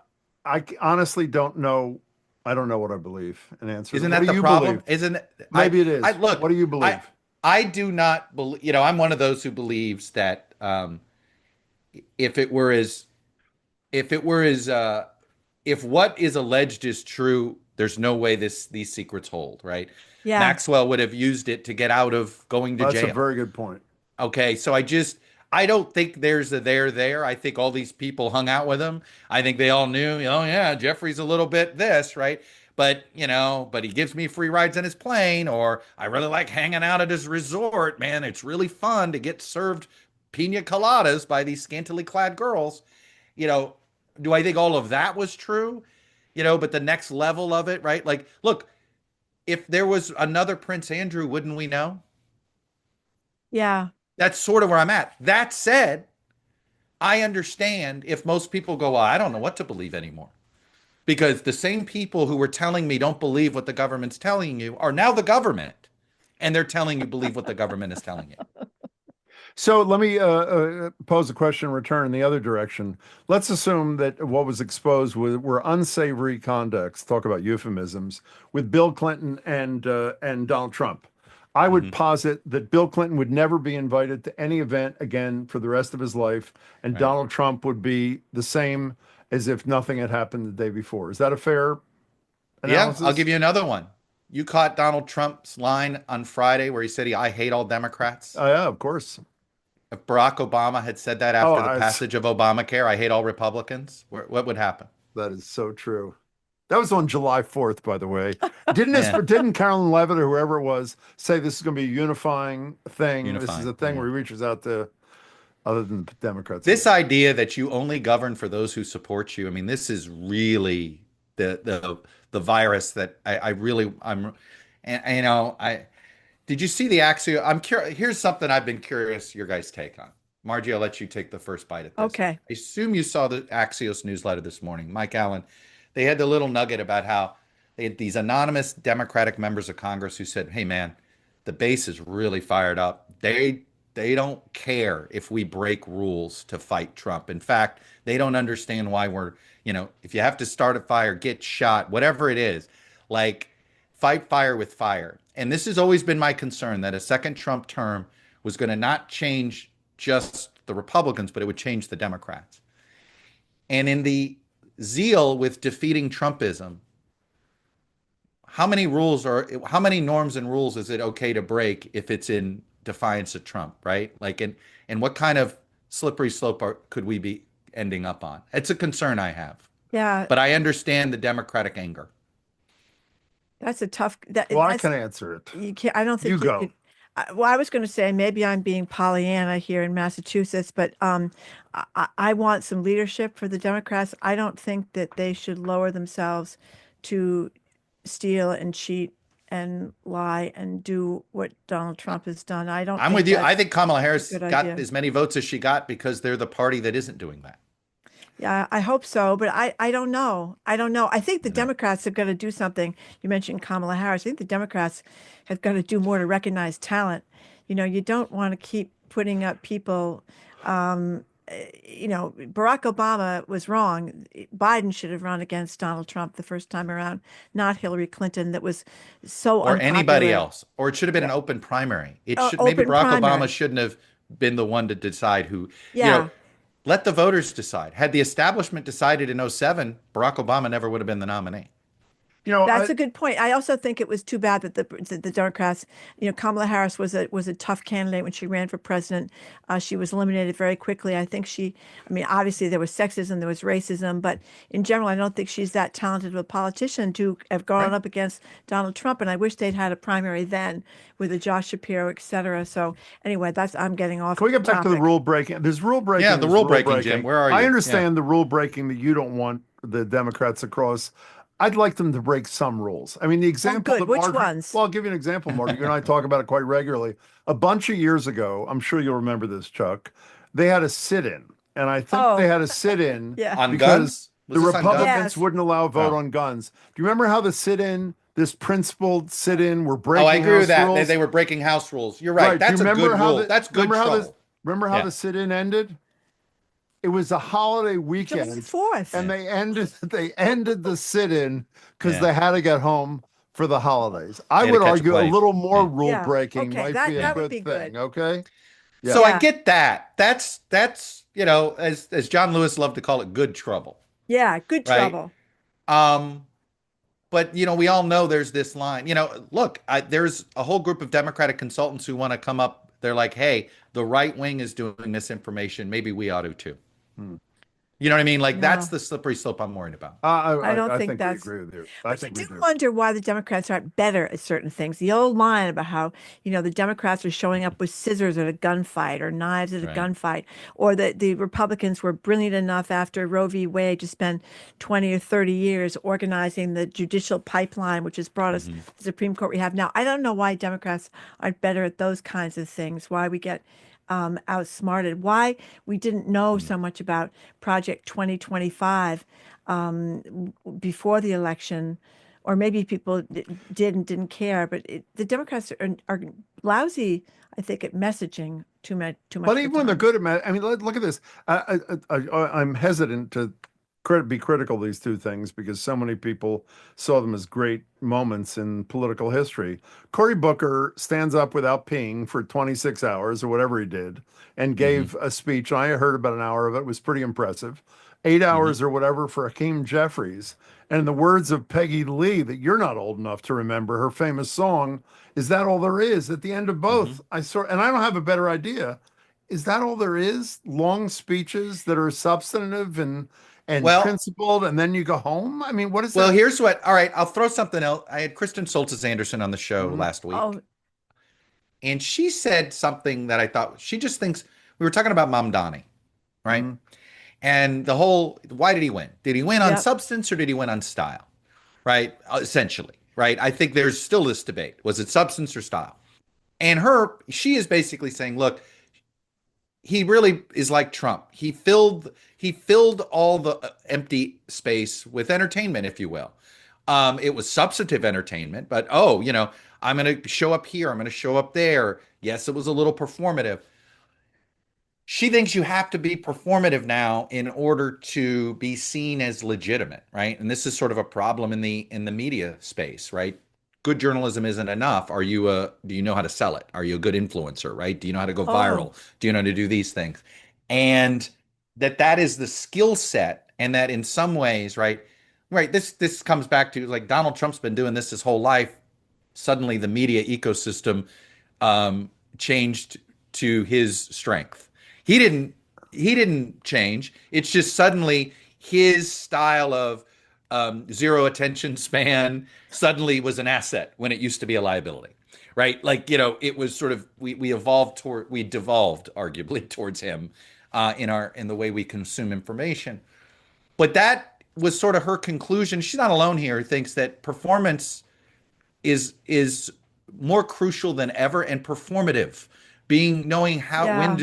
honestly don't know. I don't know what I believe and answer that. Isn't What that do the you problem? believe? Isn't it? Maybe it I is. look, What do you I believe? I do not believe, I'm one of those who believes that if it were as if it were as if what is alleged is true, there's no way these secrets hold, right? Yeah. Maxwell would have used it to get out of going to Well, that's a jail. very good point. Okay, so I don't think there's a there. I think all these people hung out with him. I think they all knew, oh yeah, Jeffrey's a little bit this, right? But he gives me free rides in his plane, or I really like hanging out at his resort, man. It's really fun to get served pina coladas by these scantily clad girls. You know, do I think all of that was true? But the next level of it, right? Like, look, if there was another Prince Andrew, wouldn't we know? Yeah. That's sort of where I'm at. That said, I understand if most people go, well, I don't know what to believe anymore. Because the same people who were telling me don't believe what the government's telling you are now the government. And they're telling you believe what the government is telling you. So let me pose a question in return in the other direction. Let's assume that what was exposed were unsavory conducts, talk about euphemisms, with Bill Clinton and Donald Trump. I would Mhm. posit that Bill Clinton would never be invited to any event again for the rest of his life, and Right. Donald Trump would be the same as if nothing had happened the day before. Is that a fair Yeah, I'll give analysis? you another one. You caught Donald Trump's line on Friday where he said, I hate all Democrats. Yeah, of course. If Barack Obama had said that Oh, after the passage of Obamacare, I hate all Republicans, what would happen? that is so true. That was on July 4th, by the way. Yeah, Didn't Carolyn Levitt or whoever it was say this is going to be a unifying thing? This is unifying. a thing Yeah. where he reaches out to other than Democrats, I This guess. idea that you only govern for those who support you, I mean, this is really the virus that I really and I did you see the Axios? I'm curious. Here's something I've been curious your guys' take on. Margie, I'll let you take the first bite at this. Okay. I assume you saw the Axios newsletter this morning. Mike Allen, they had the little nugget about how they had these anonymous Democratic members of Congress who said, "Hey, man, the base is really fired up. They don't care if we break rules to fight Trump. In fact, they don't understand why if you have to start a fire, get shot, whatever it is, like fight fire with fire." And this has always been my concern that a second Trump term was going to not change just the Republicans, but it would change the Democrats. And in the zeal with defeating Trumpism, how many norms and rules is it okay to break if it's in defiance of Trump, right? Like, and what kind of slippery slope could we be ending up on? It's a concern I have, Yeah. but I understand the Democratic anger. That's a tough, Well, I that's, can answer it. you can't, I don't You think you go. could. Well, I was going to say maybe I'm being Pollyanna here in Massachusetts, but I want some leadership for the Democrats. I don't think that they should lower themselves to steal and cheat and lie and do what Donald Trump has done. I don't I'm think with you. I that's think Kamala a Harris good got idea. as many votes as she got because they're the party that isn't doing that. Yeah, I hope so, but I don't know. I don't know. I think the You know, Democrats have got to do something. You mentioned Kamala Harris. I think the Democrats have got to do more to recognize talent. You don't want to keep putting up people Barack Obama was wrong. Biden should have run against Donald Trump the first time around, not Hillary Clinton. That was so or anybody unpopular. else, or it should have been Yeah, an open primary. It should maybe open Barack Obama primary. shouldn't have been the one to decide who, you know, Yeah. let the voters decide. Had the establishment decided in '07, Barack Obama never would have been the nominee. You know, That's a good point. I also think it was too bad that the Democrats, Kamala Harris was a tough candidate when she ran for president. She was eliminated very quickly. I mean, obviously there was sexism, there was racism, but in general, I don't think she's that talented of a politician to have gone right? up against Donald Trump. And I wish they'd had a primary then with a Josh Shapiro, et cetera. So anyway, I'm getting off Can we get back to the topic. rule breaking? There's rule breaking. Yeah, the there's rule breaking, Jim. Where are I you? understand the rule breaking that you don't want the Democrats across. I'd like them to break some rules. I mean, the Oh, example good. that Which Margery, ones? well, I'll give you an example, Margery. You and I talk about it quite regularly. A bunch of years ago, I'm sure you'll remember this, Chuck, they had a sit-in. And I think they Oh, had a sit-in yeah. On because guns? Was the this on guns? Republicans Yes. wouldn't allow a vote Oh. on guns. Do you remember how the sit-in, this principled sit-in, were Oh, I breaking agree with house that. rules? They were breaking house rules. You're right. Right. Do you That's a remember good how rule. That's good trouble. remember how Yeah. the sit-in ended? It was a holiday July weekend, 4th. and they ended the sit-in because Yeah. they had to get home for the holidays. I They had to would catch a argue a plane. little more Yeah. rule Yeah. breaking Okay. might That be a that would good be thing. good. Okay. Yeah. So I Yeah. get that. That's as John Lewis loved to call it, good trouble, Yeah. Good right? trouble. Um, but we all know there's this line. Look, there's a whole group of Democratic consultants who want to come up. They're like, hey, the right wing is doing misinformation. Maybe we ought to too. Hmm. You know what I mean? Like that's No. the slippery slope I'm worried about. I don't I think think we that's. agree with you. I But you think we do do. wonder why the Democrats aren't better at certain things. The old line about how, the Democrats are showing up with scissors at a gunfight or knives at a Right. gunfight, or that the Republicans were brilliant enough after Roe v. Wade to spend 20 or 30 years organizing the judicial pipeline, which has brought us Mhm. the Supreme Court we have now. I don't know why Democrats aren't better at those kinds of things, why we get outsmarted, why we didn't know Mhm. so much about Project 2025 before the election, or maybe people did and didn't care. But the Democrats are lousy, I think, at messaging too much But of even the when they're time. good at, I mean, look at this. I'm hesitant to be critical of these two things because so many people saw them as great moments in political history. Cory Booker stands up without peeing for 26 hours or whatever he did and Mhm. gave a speech. I heard about an hour of it. It was pretty impressive. 8 hours Mhm. or whatever for Hakeem Jeffries. And in the words of Peggy Lee, that you're not old enough to remember, her famous song, "Is That All There Is?" At the end of both, Mhm. and I don't have a better idea. Is that all there is? Long speeches that are substantive and Well, principled, and then you go home? I mean, what is well, that? here's what. All right, I'll throw something else. I had Kristen Soltis Anderson on the show Mhm. last week, Oh, and she said something that I thought she just thinks we were talking about Mamdani, right? Mhm. And the whole why did he win? Did he win on yep. substance or did he win on style? Right? Essentially, right? I think there's still this debate. Was it substance or style? And she is basically saying, look, he really is like Trump. He filled all the empty space with entertainment, if you will. It was substantive entertainment, but I'm going to show up here. I'm going to show up there. Yes, it was a little performative. She thinks you have to be performative now in order to be seen as legitimate, right? And this is sort of a problem in the media space, right? Good journalism isn't enough. Do you know how to sell it? Are you a good influencer, right? Do you know how to go Oh, viral? Do you know how to do these things? And that is the skill set, and that in some ways, right? Right, this comes back to like Donald Trump's been doing this his whole life. Suddenly the media ecosystem changed to his strength. He didn't he didn't change. It's just suddenly his style of zero attention span suddenly was an asset when it used to be a liability. Right? Like, it was sort of we devolved arguably towards him in the way we consume information. But that was sort of her conclusion. She's not alone here. Who thinks that performance is more crucial than ever, and performative, knowing how yeah.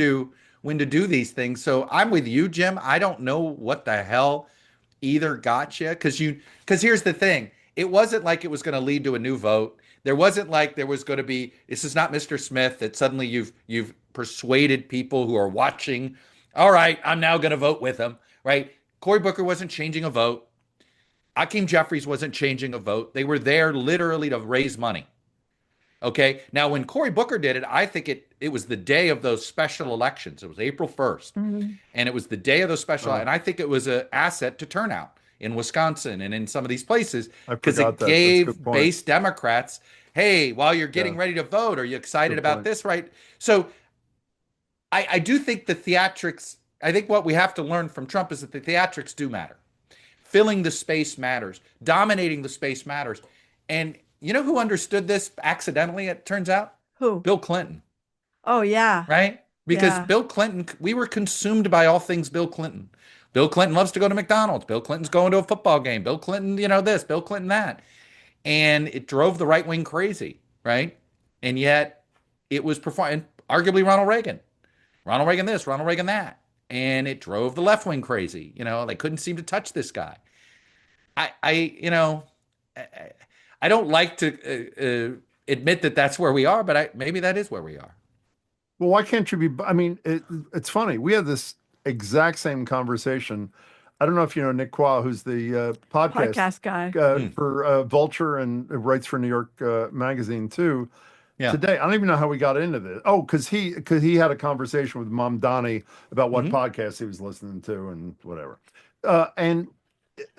when to do these things. So I'm with you, Jim. I don't know what the hell either got you, because here's the thing. It wasn't like it was going to lead to a new vote. There wasn't like there was going to be, this is not Mr. Smith that suddenly you've persuaded people who are watching All right, I'm now going to vote with him, right? Cory Booker wasn't changing a vote. Hakeem Jeffries wasn't changing a vote. They were there literally to raise money. Okay. Now, when Cory Booker did it, I think it was the day of those special elections. It was April 1st. Mhm. And it was the day of those special, and I think it was an asset to turnout in Wisconsin and in some of these places I because forgot it that. That's a good gave point. base Democrats, hey, while you're getting Yeah, ready to vote, are you excited good about point. this, right? So I do think the theatrics, I think what we have to learn from Trump is that the theatrics do matter. Filling the space matters. Dominating the space matters. And you know who understood this accidentally, it turns out? Who? Bill Clinton, Oh, yeah. right? Because Yeah. Bill Clinton, we were consumed by all things Bill Clinton. Bill Clinton loves to go to McDonald's. Bill Clinton's going to a football game. Bill Clinton, this, Bill Clinton that. And it drove the right wing crazy, right? And yet it was performing, arguably Ronald Reagan. Ronald Reagan this, Ronald Reagan that. And it drove the left wing crazy. They couldn't seem to touch this guy. I, I don't like to admit that that's where we are, but maybe that is where we are. Well, why can't you be? I mean, it's funny. We had this exact same conversation. I don't know if you know Nick Quah, who's the Podcast guy. for Vulture and writes for New York Magazine too. Yeah. Today, I don't even know how we got into this. Oh, because he had a conversation with Mamdani about what podcast he was listening to and whatever. And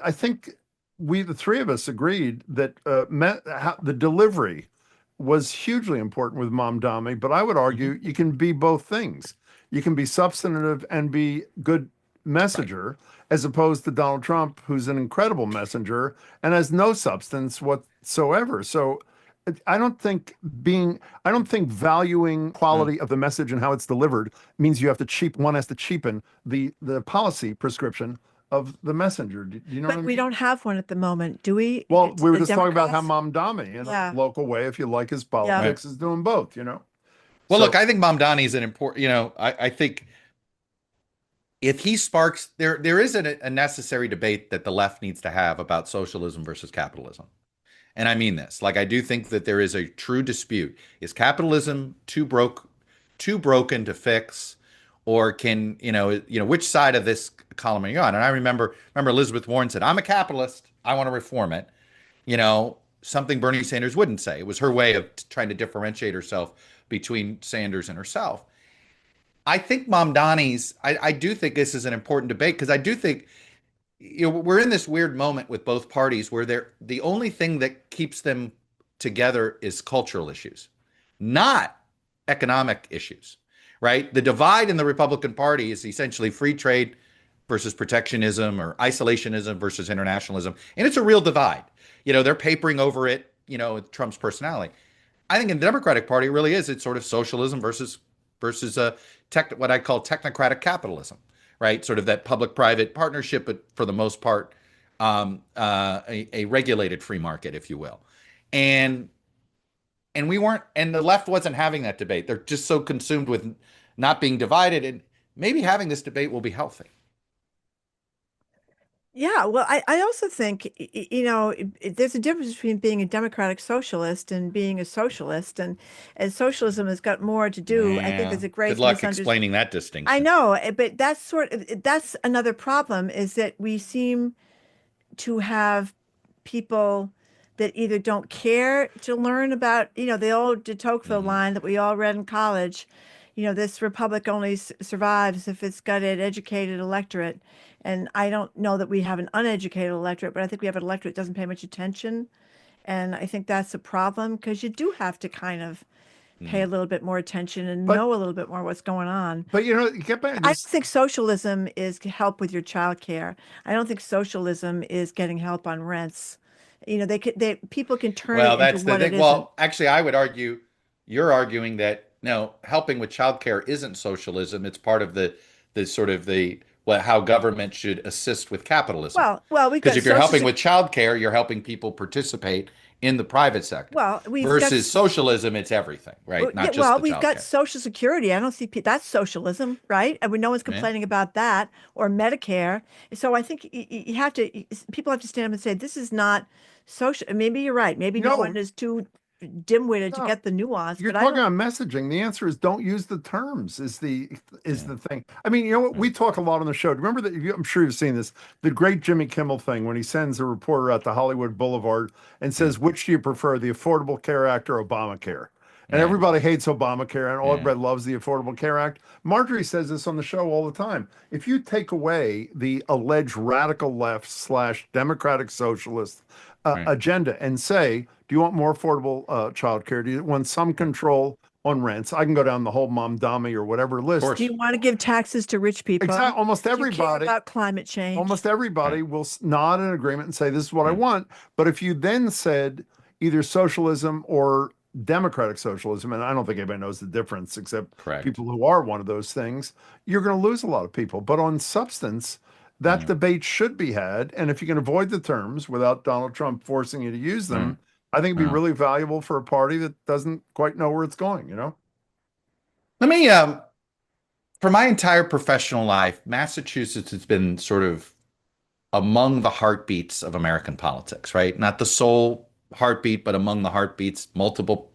I think the three of us agreed that the delivery was hugely important with Mamdani, but I would argue you can be both things. You can be substantive and be good messenger, as opposed to Donald Trump, who's an incredible messenger and has no substance whatsoever. So I don't think valuing quality of the message and how it's delivered means you have to one has to cheapen the policy prescription of the messenger. Do you know what I But mean? we don't have one at the moment, do we? Well, we were The just talking about how Democrats? Mamdani, in Yeah. a local way, if you like his politics, is doing both, Well, So- look, I think Mamdani is an important, I think if he sparks, there is a necessary debate that the left needs to have about socialism versus capitalism. And I mean this, like I do think that there is a true dispute. Is capitalism too broken to fix? Or can, which side of this column are you on? And I remember Elizabeth Warren said, I'm a capitalist. I want to reform it. Something Bernie Sanders wouldn't say. It was her way of trying to differentiate herself between Sanders and herself. I think I do think this is an important debate because I do think we're in this weird moment with both parties where the only thing that keeps them together is cultural issues, not economic issues, right? The divide in the Republican Party is essentially free trade versus protectionism or isolationism versus internationalism. And it's a real divide. They're papering over it, Trump's personality. I think in the Democratic Party, it really is. It's sort of socialism versus what I call technocratic capitalism, right? Sort of that public-private partnership, but for the most part, a regulated free market, if you will. And the left wasn't having that debate. They're just so consumed with not being divided, and maybe having this debate will be healthy. Yeah, well, I also think, there's a difference between being a democratic socialist and being a socialist, and socialism has got more to do. I think there's a great Good luck misunderstanding. explaining that distinction. I know, but that's another problem is that we seem to have people that either don't care to learn about, the old de Tocqueville line that we all read in college, this republic only survives if it's got an educated electorate. And I don't know that we have an uneducated electorate, but I think we have an electorate that doesn't pay much attention. And I think that's a problem because you do have to kind of pay a little bit more attention and know a little bit more what's going on. But get back. I don't think socialism is help with your child care. I don't think socialism is getting help on rents. People can turn it that's into the what thing. it Well, isn't. actually, I would argue you're arguing that no, helping with childcare isn't socialism. It's part of the sort of how government should assist with capitalism. Well, we've Because got if you're helping social. with childcare, you're helping people participate in the private sector. Well, we've got Versus socialism, it's everything, right? Not just well, the we've got childcare. Social Security. I don't see that's socialism, right? And no one's complaining about that or Medicare. So I think you have to. People have to stand up and say this is not social. Maybe you're right. Maybe no one is too dim-witted to No, get the nuance, you're but I talking don't. about messaging. The answer is don't use the terms is Yeah. the thing. I mean, you know what? Yeah. We talk a lot on the show. Remember that I'm sure you've seen this, the great Jimmy Kimmel thing when he sends a reporter out to Hollywood Boulevard and Yeah. says, which do you prefer, the Affordable Care Act or Obamacare? And Yeah. everybody hates Obamacare and Yeah. everybody loves the Affordable Care Act. Margery says this on the show all the time. If you take away the alleged radical left slash democratic socialist Right. agenda and say, do you want more affordable child care? Do you want some Right. Of control on rents? I can go down the whole Mamdani or whatever list. Do course. you want to give taxes to rich people? Exactly. Almost Do you care everybody, about climate change? almost everybody Right. will nod in agreement and say, this is what I Right. want. But if you then said either socialism or democratic socialism, and I don't think anybody knows the difference except Correct. people who are one of those things, you're going to lose a lot of people. But on substance, that Yeah. debate should be had. And if you can avoid the terms without Donald Trump forcing you to use Right. them, I think it'd be Yeah. really valuable for a party that doesn't quite know where it's going, you know? Let me for my entire professional life, Massachusetts has been sort of among the heartbeats of American politics, right? Not the sole heartbeat, but among the heartbeats, multiple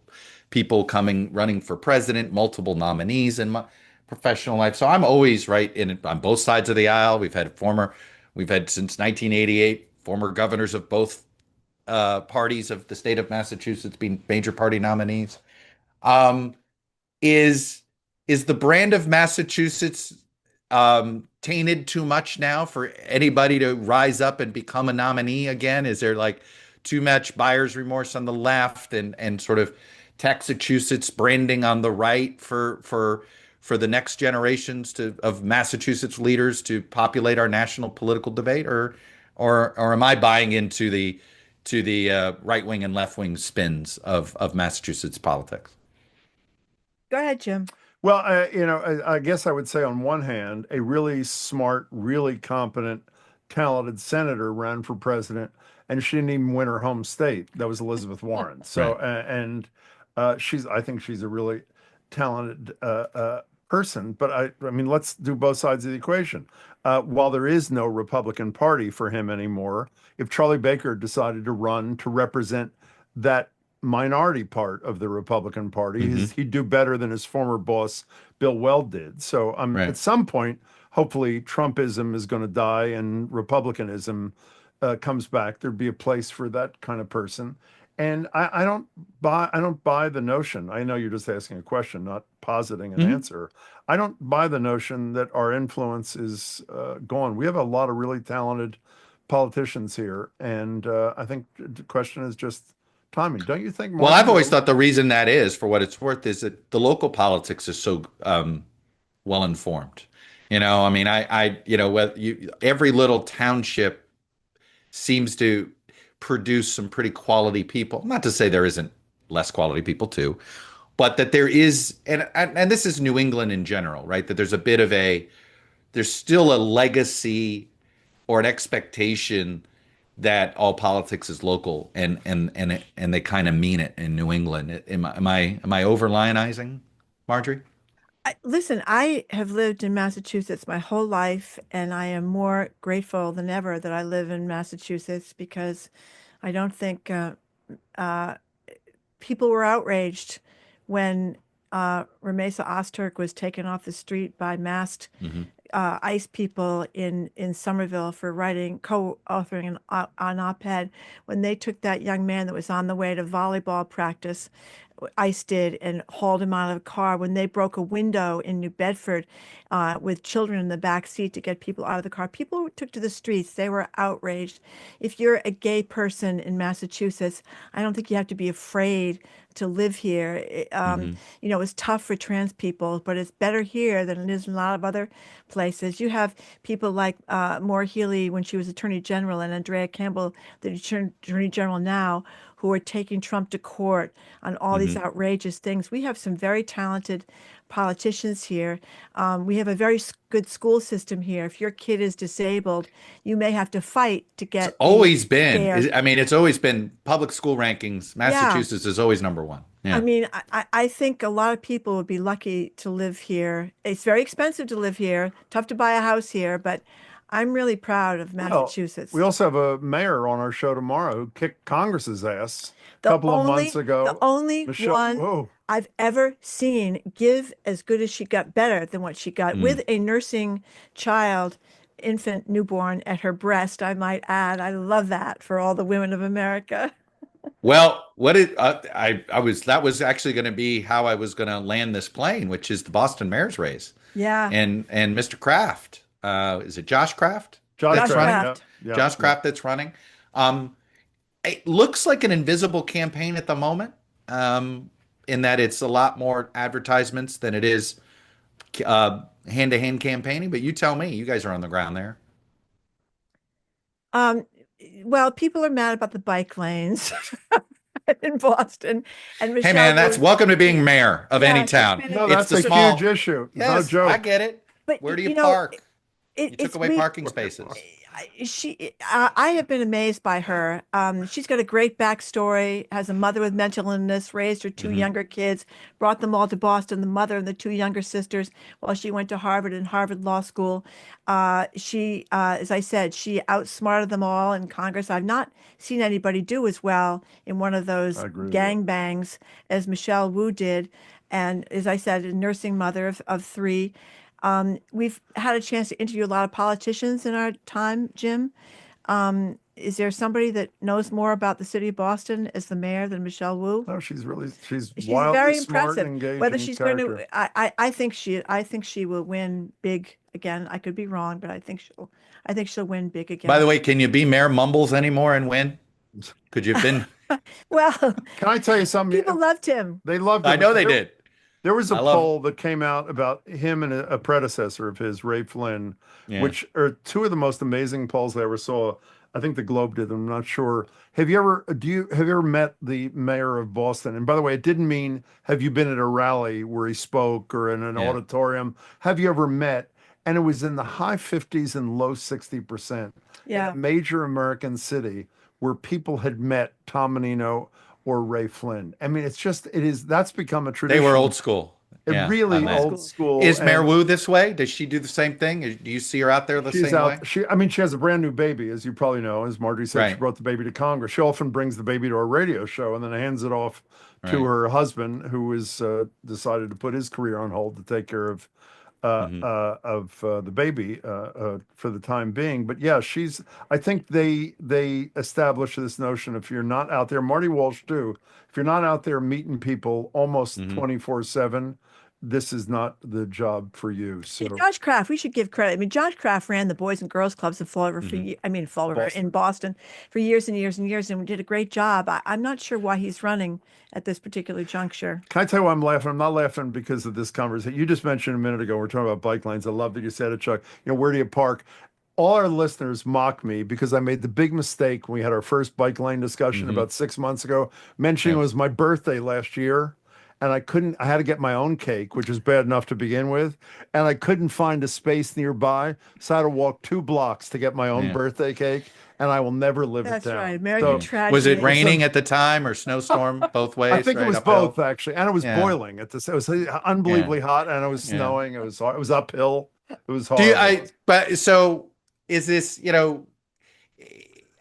people coming running for president, multiple nominees in my professional life. So I'm always right in on both sides of the aisle. We've had since 1988 former governors of both parties of the state of Massachusetts being major party nominees. Um, is is the brand of Massachusetts tainted too much now for anybody to rise up and become a nominee again? Is there like too much buyer's remorse on the left and sort of Texachusetts branding on the right for the next generations of Massachusetts leaders to populate our national political debate, or am I buying into the right wing and left wing spins of Massachusetts politics? Go ahead, Jim. Well, I guess I would say on one hand, a really smart, really competent, talented senator ran for president, and she didn't even win her home state. That was Elizabeth Warren. So, Right. I think she's a really talented person. But I mean, let's do both sides of the equation. While there is no Republican Party for him anymore, if Charlie Baker decided to run to represent that minority part of the Republican Party, Hmm. he'd do better than his former boss, Bill Weld, did. So at Right. some point, hopefully, Trumpism is going to die and Republicanism comes back. There'd be a place for that kind of person. And I don't buy the notion. I know you're just asking a question, not positing an Hmm. answer. I don't buy the notion that our influence is gone. We have a lot of really talented politicians here, and I think the question is just timing. Don't you think, Well, I've Marjorie? always thought the reason that is, for what it's worth, is that the local politics is so well informed. I mean, every little township seems to produce some pretty quality people. Not to say there isn't less quality people too, but that there is, and this is New England in general, right? That there's still a legacy or an expectation that all politics is local, and they kind of mean it in New England. Am I over lionizing, Marjorie? Listen, I have lived in Massachusetts my whole life, and I am more grateful than ever that I live in Massachusetts because I don't think uh, people were outraged when Ramesa Ozturk was taken off the street by masked Hmm. ICE people in Somerville for co-authoring an op-ed. When they took that young man that was on the way to volleyball practice, ICE did, and hauled him out of the car. When they broke a window in New Bedford with children in the back seat to get people out of the car, people took to the streets. They were outraged. If you're a gay person in Massachusetts, I don't think you have to be afraid to live here. Hmm. It's tough for trans people, but it's better here than it is in a lot of other places. You have people like Maura Healey when she was Attorney General, and Andrea Campbell, the Attorney General now, who are taking Trump to court on all these Hmm. outrageous things. We have some very talented politicians here. We have a very good school system here. If your kid is disabled, you may have to fight to It's get the always been. care. I mean, it's always been public school rankings. Yeah. Massachusetts is always number one. I Yeah. mean, I think a lot of people would be lucky to live here. It's very expensive to live here, tough to buy a house here, but I'm really proud of Well, Massachusetts. we also have a mayor on our show tomorrow who kicked Congress's ass a The couple of months the ago. only Michelle, one whoa. I've ever seen give as good as she got, better than what she got, Mm. with a nursing child, infant, newborn at her breast, I might add. I love that for all the women of America. Well, I was that was actually going to be how I was going to land this plane, which is the Boston mayor's race, Yeah, and Mr. Kraft, is it Josh Kraft Josh that's Josh Kraft. running? Yeah, Kraft. yeah, Josh yeah. Kraft that's running. Um, it looks like an invisible campaign at the moment, um, in that it's a lot more advertisements than it is hand-to-hand campaigning. But you tell me, you guys are on the ground there. Um, well, people are mad about the bike lanes in Boston, and Hey Michelle man, that's Wu. welcome to being mayor of any Yeah, she's town. been No, It's that's the a but huge small. issue. It's not a Yes, I joke. get it. but Where do you you know, park? You took it's away we parking spaces. I have been amazed by her. She's got a great backstory, has a mother with mental illness, raised her two Hmm. younger kids, brought them all to Boston, the mother and the two younger sisters, while she went to Harvard and Harvard Law School. As I said, she outsmarted them all in Congress. I've not seen anybody do as well in one of I those agree with you. gangbangs as Michelle Wu did. And as I said, a nursing mother of three. We've had a chance to interview a lot of politicians in our time, Jim. Is there somebody that knows more about the city of Boston as the mayor than Michelle Wu? No, she's She's wildly very smart and impressive. Whether engaging she's going character. to, I think she will win big again. I could be wrong, but I think she'll win big By again. the way, can you be Mayor Mumbles anymore and win? Could you have been? Well, Can I tell you something? people loved him. They loved I him. know they did. There was a I love. poll that came out about him and a predecessor of his, Ray Flynn, Yeah. which are two of the most amazing polls I ever saw. I think the Globe did them. I'm not sure. Have you ever met the mayor of Boston? And by the way, it didn't mean have you been at a rally where he spoke or in an Yeah. auditorium? Have you ever met? And it was in the high 50s and low 60% in a Yeah, major American city where people had met Tom Menino or Ray Flynn. I mean, that's become a They were tradition, old school. a Yeah, on really old that. old school. school. Is Mayor And Wu this way? Does she do the same thing? Do you see her out there the she's same way? out. I mean, she has a brand new baby, as you probably know. As Margery said, she Right. brought the baby to Congress. She often brings the baby to our radio show and then hands it off to Right. her husband, who has decided to put his career on hold to take care of Hmm. the baby for the time being. But yeah, she's. I think they established this notion if you're not out there, Marty Walsh too. If you're not out there meeting people almost Hmm. 24/7, this is not the job for you. Yeah, So Josh Kraft, we should give credit. I mean, Josh Kraft ran the Boys and Girls Clubs in Fall River Hmm. Fall River Boston. in Boston for years and years and years, and did a great job. I'm not sure why he's running at this particular juncture. Can I tell you why I'm laughing? I'm not laughing because of this conversation. You just mentioned a minute ago, we're talking about bike lanes. I love that you said it, Chuck. Where do you park? All our listeners mock me because I made the big mistake when we had our first bike lane discussion Hmm. about 6 months ago, mentioning Yeah. it was my birthday last year. And I had to get my own cake, which is bad enough to begin with. And I couldn't find a space nearby. So I had to walk 2 blocks to get my own Yeah. birthday cake. And I will never live it That's right, down. American Yeah. So Was it tragedy. it's a raining at the time or snowstorm both I ways, think it right? was both Uphill? actually, and it was Yeah. boiling at this. It was Yeah. unbelievably hot, and it was Yeah. snowing. It was uphill. It was Do you, horrible. but so is this,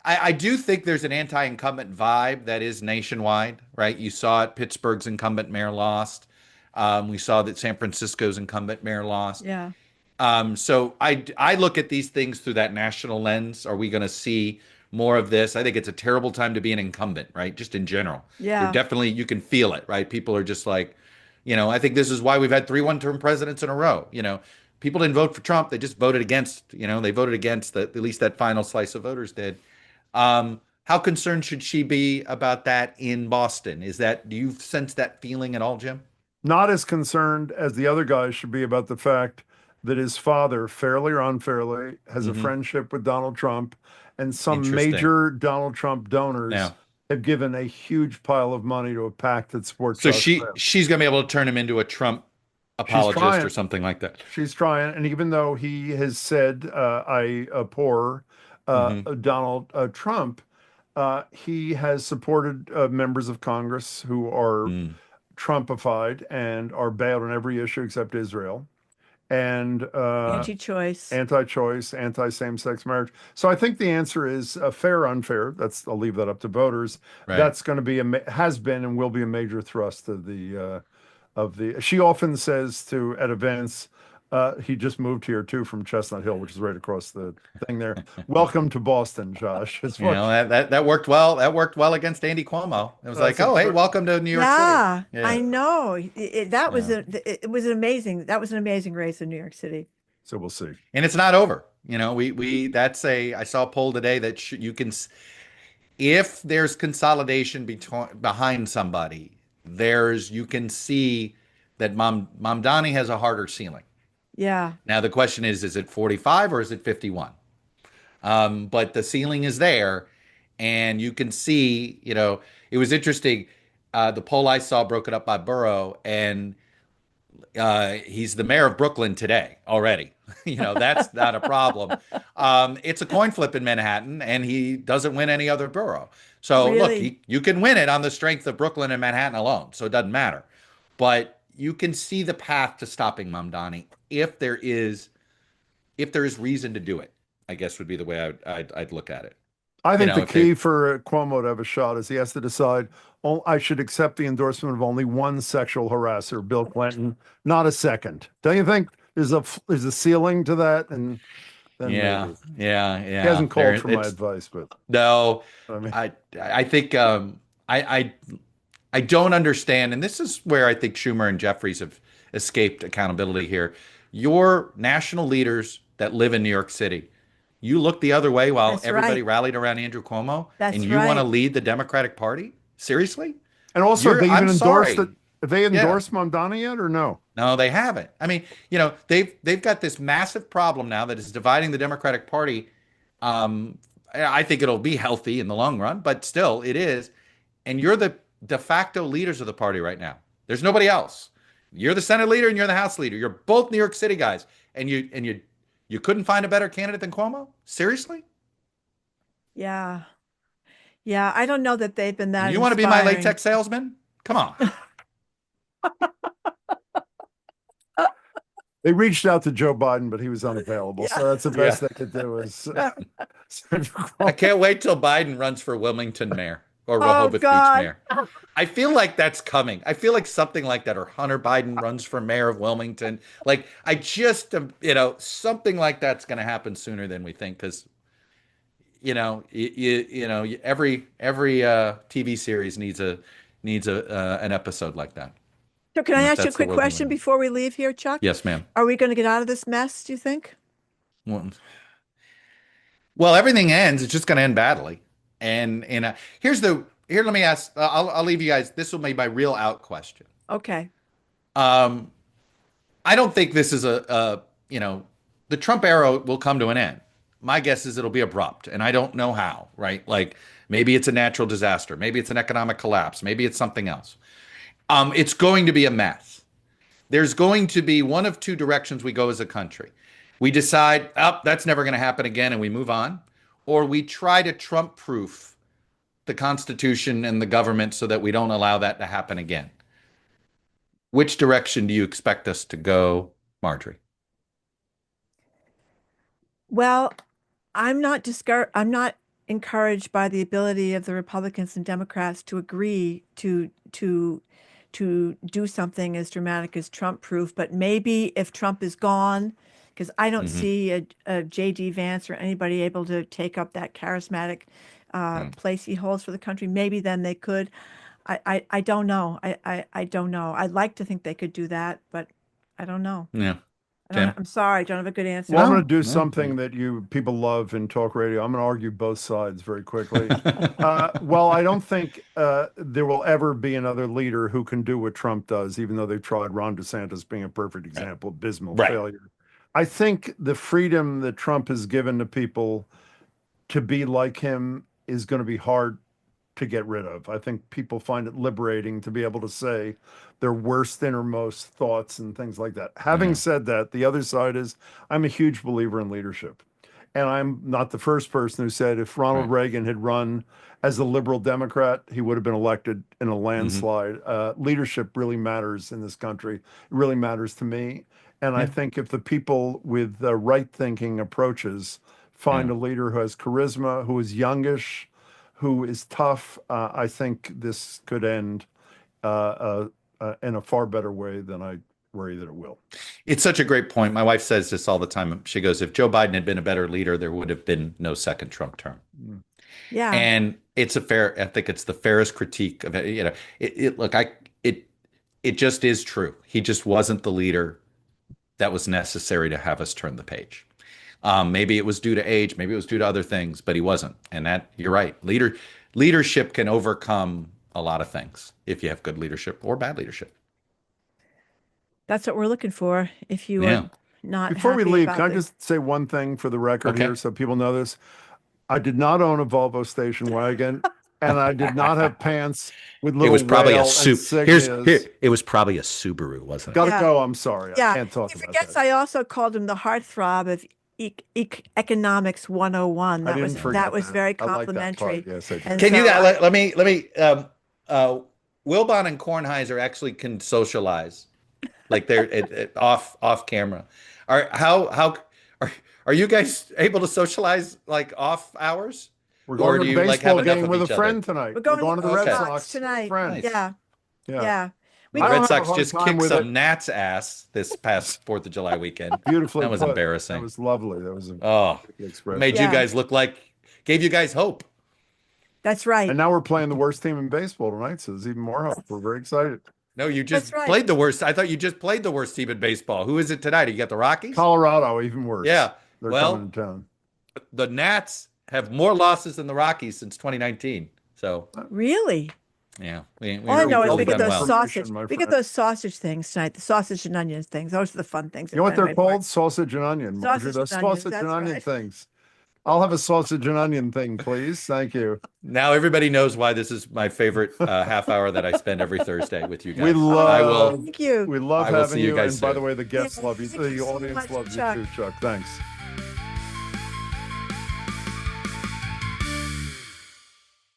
I do think there's an anti-incumbent vibe that is nationwide, right? You saw it, Pittsburgh's incumbent mayor lost. We saw that San Francisco's incumbent mayor lost. Yeah. So I look at these things through that national lens. Are we going to see more of this? I think it's a terrible time to be an incumbent, right? Just in general. Yeah. You can feel it, right? People are just like, I think this is why we've had 3 one-term presidents in a row. People didn't vote for Trump. They just voted against, they voted against at least that final slice of voters did. How concerned should she be about that in Boston? Do you sense that feeling at all, Jim? Not as concerned as the other guys should be about the fact that his father, fairly or unfairly, has a Hmm. friendship with Donald Trump, and some Interesting. major Donald Trump donors Yeah. have given a huge pile of money to a PAC that supports So Josh Kraft. she's going to be able to turn him into a Trump She's apologist or trying. something like that. She's trying, and even though he has said, "I abhor Hmm. Donald Trump," he has supported members of Congress who are Mm. Trumpified and are bad on every issue except Israel. and Anti-choice. anti-choice, anti-same-sex marriage. So I think the answer is fair, unfair. I'll leave that up to voters. Right. That's going to be has been and will be a major thrust of the. She often says at events. He just moved here too from Chestnut Hill, which is right across the thing there. Welcome to Boston, Josh. It's You know, that worked well. That worked well against Andy Cuomo. It was like, That's oh, hey, welcome to New York City. Yeah, Yeah. I know. That was Yeah. it was an amazing. That was an amazing race in New York City. So we'll see. And it's not over. You know, I saw a poll today that you can, if there's consolidation behind somebody, you can see that Mamdani has a harder ceiling. Yeah. Now the question is it 45 or is it 51? But the ceiling is there, and you can see. You know, it was interesting. The poll I saw broke it up by borough, and he's the mayor of Brooklyn today already. You know, that's not a problem. It's a coin flip in Manhattan, and he doesn't win any other borough. So Really? look, you can win it on the strength of Brooklyn and Manhattan alone. So it doesn't matter. But you can see the path to stopping Mamdani if there is reason to do it, I guess would be the way I'd look at it. I think know, the key for Cuomo to have a shot is he has to decide, oh, I should accept the endorsement of only one sexual harasser, Bill Clinton, not a second. Don't you think there's a ceiling to that? And then Yeah, maybe. yeah. He hasn't called for my advice, but No, I mean, I think I don't understand, and this is where I think Schumer and Jeffries have escaped accountability here. Your national leaders that live in New York City, you look the other way while That's everybody right. rallied around Andrew Cuomo, That's and you want to right. lead the Democratic Party? Seriously? and also they even I'm endorsed it. sorry. Have they Yeah. endorsed Mamdani yet or no? No, they haven't. I mean, you know, they've got this massive problem now that is dividing the Democratic Party. Um, I think it'll be healthy in the long run, but still, it is. And you're the de facto leaders of the party right now. There's nobody else. You're the Senate leader and you're the House leader. You're both New York City guys, and you couldn't find a better candidate than Cuomo? Seriously? Yeah. Yeah. I don't know that they've been that You want to be my inspiring. latex salesman? Come on. They reached out to Joe Biden, but he was unavailable. Yeah. So that's the best they could do is I can't wait till Biden runs for Wilmington mayor or Oh, Rehoboth Beach God. mayor. I feel like that's coming. I feel like something like that, or Hunter Biden runs for mayor of Wilmington. Like I just, something like that's going to happen sooner than we think, because every TV series needs an episode like that. So can I And ask you a that's the quick world we live question in. before we leave here, Chuck? Yes, ma'am. Are we going to get out of this mess, do you think? Well, everything ends. It's just going to end badly. And let me ask. I'll leave you guys. This will be my real out question. Okay. I don't think this is the Trump era will come to an end. My guess is it'll be abrupt, and I don't know how, right? Like maybe it's a natural disaster, maybe it's an economic collapse, maybe it's something else. It's going to be a mess. There's going to be one of two directions we go as a country. We decide, oh, that's never going to happen again, and we move on, or we try to Trump-proof the Constitution and the government so that we don't allow that to happen again. Which direction do you expect us to go, Margery? Well, I'm not encouraged by the ability of the Republicans and Democrats to agree to do something as dramatic as Trump proof. But maybe if Trump is gone, because I don't see a J.D. Vance or anybody able to take up that charismatic place he holds for the country, maybe then they could. I don't know. I don't know. I'd like to think they could do that, but I don't know. Yeah. Tim? I'm sorry, I don't have a good answer. Well, I'm going to do No. something that you people love in talk radio. I'm going to argue both sides very quickly. Well, I don't think there will ever be another leader who can do what Trump does, even though they've tried. Ron DeSantis being a perfect example, abysmal failure. I think the freedom that Trump has given to people to be like him is going to be hard to get rid of. I think people find it liberating to be able to say their worst innermost thoughts and things like that. Having said that, the other side is I'm a huge believer in leadership. And I'm not the first person who said if Ronald Reagan had run as a liberal Democrat, he would have been elected in a landslide. Leadership really matters in this country. It really matters to me. And I think if the people with right-thinking approaches find a leader who has charisma, who is youngish, who is tough, I think this could end in a far better way than I worry that it will. It's such a great point. My wife says this all the time. She goes, if Joe Biden had been a better leader, there would have been no second Trump term. Yeah. And it's I think it's the fairest critique of it. You know, it just is true. He just wasn't the leader that was necessary to have us turn the page. Maybe it was due to age, maybe it was due to other things, but he wasn't. And that, you're right. Leadership can overcome a lot of things if you have good leadership or bad leadership. That's what we're looking for. If you are not Before we happy leave, about can I the- just say one thing for the record here so people know this? I did not own a Volvo station wagon, and I did not have pants with little It was probably a rail Subaru. It was probably a Subaru, wasn't it? Gotta Yeah. go. I'm sorry. Yeah. I can't talk He about forgets that. I also called him the heartthrob of economics 101. I That didn't was forget very I like that part. complimentary. Yes, I did. And Can you so I- let me Wilbon and Kornheiser actually can socialize, like they're off camera. Are you guys able to socialize like off hours? We're Or going do to a you, like, have baseball enough game of with a each other? friend tonight. We're going to the Red Okay. Sox tonight. Friends. Yeah. Yeah. The I don't Red have a Sox hard just time kicked with some it. Nats ass this past 4th of July weekend. Beautifully That was put. embarrassing. That was lovely. That was a Oh, expression. made Yeah. you guys look like, gave you guys hope. That's right. And now we're playing the worst team in baseball tonight, so there's even more hope. We're very excited. No, you just That's right. played the worst. I thought you just played the worst team in baseball. Who is it tonight? You got the Rockies? Colorado, even worse. Yeah. They're Well, coming to town. the Nats have more losses than the Rockies since 2019. So, Really? yeah. All I know is we've we get done those well. sausage. My We get friend. those sausage things tonight. The sausage and onions things. Those are the fun things. You know what at they're Fenway called? Park. Sausage and onion. Margery. Sausage Those and onions, sausage and that's onion right. things. I'll have a sausage and onion thing, please. Thank you. Now everybody knows why this is my favorite half hour that I spend every Thursday with you guys. We love. I will. Thank you. We love I will having see you guys and by the soon. way, the guests Yeah, love you. thank you The so audience much, loves Chuck. you too, Chuck. Thanks.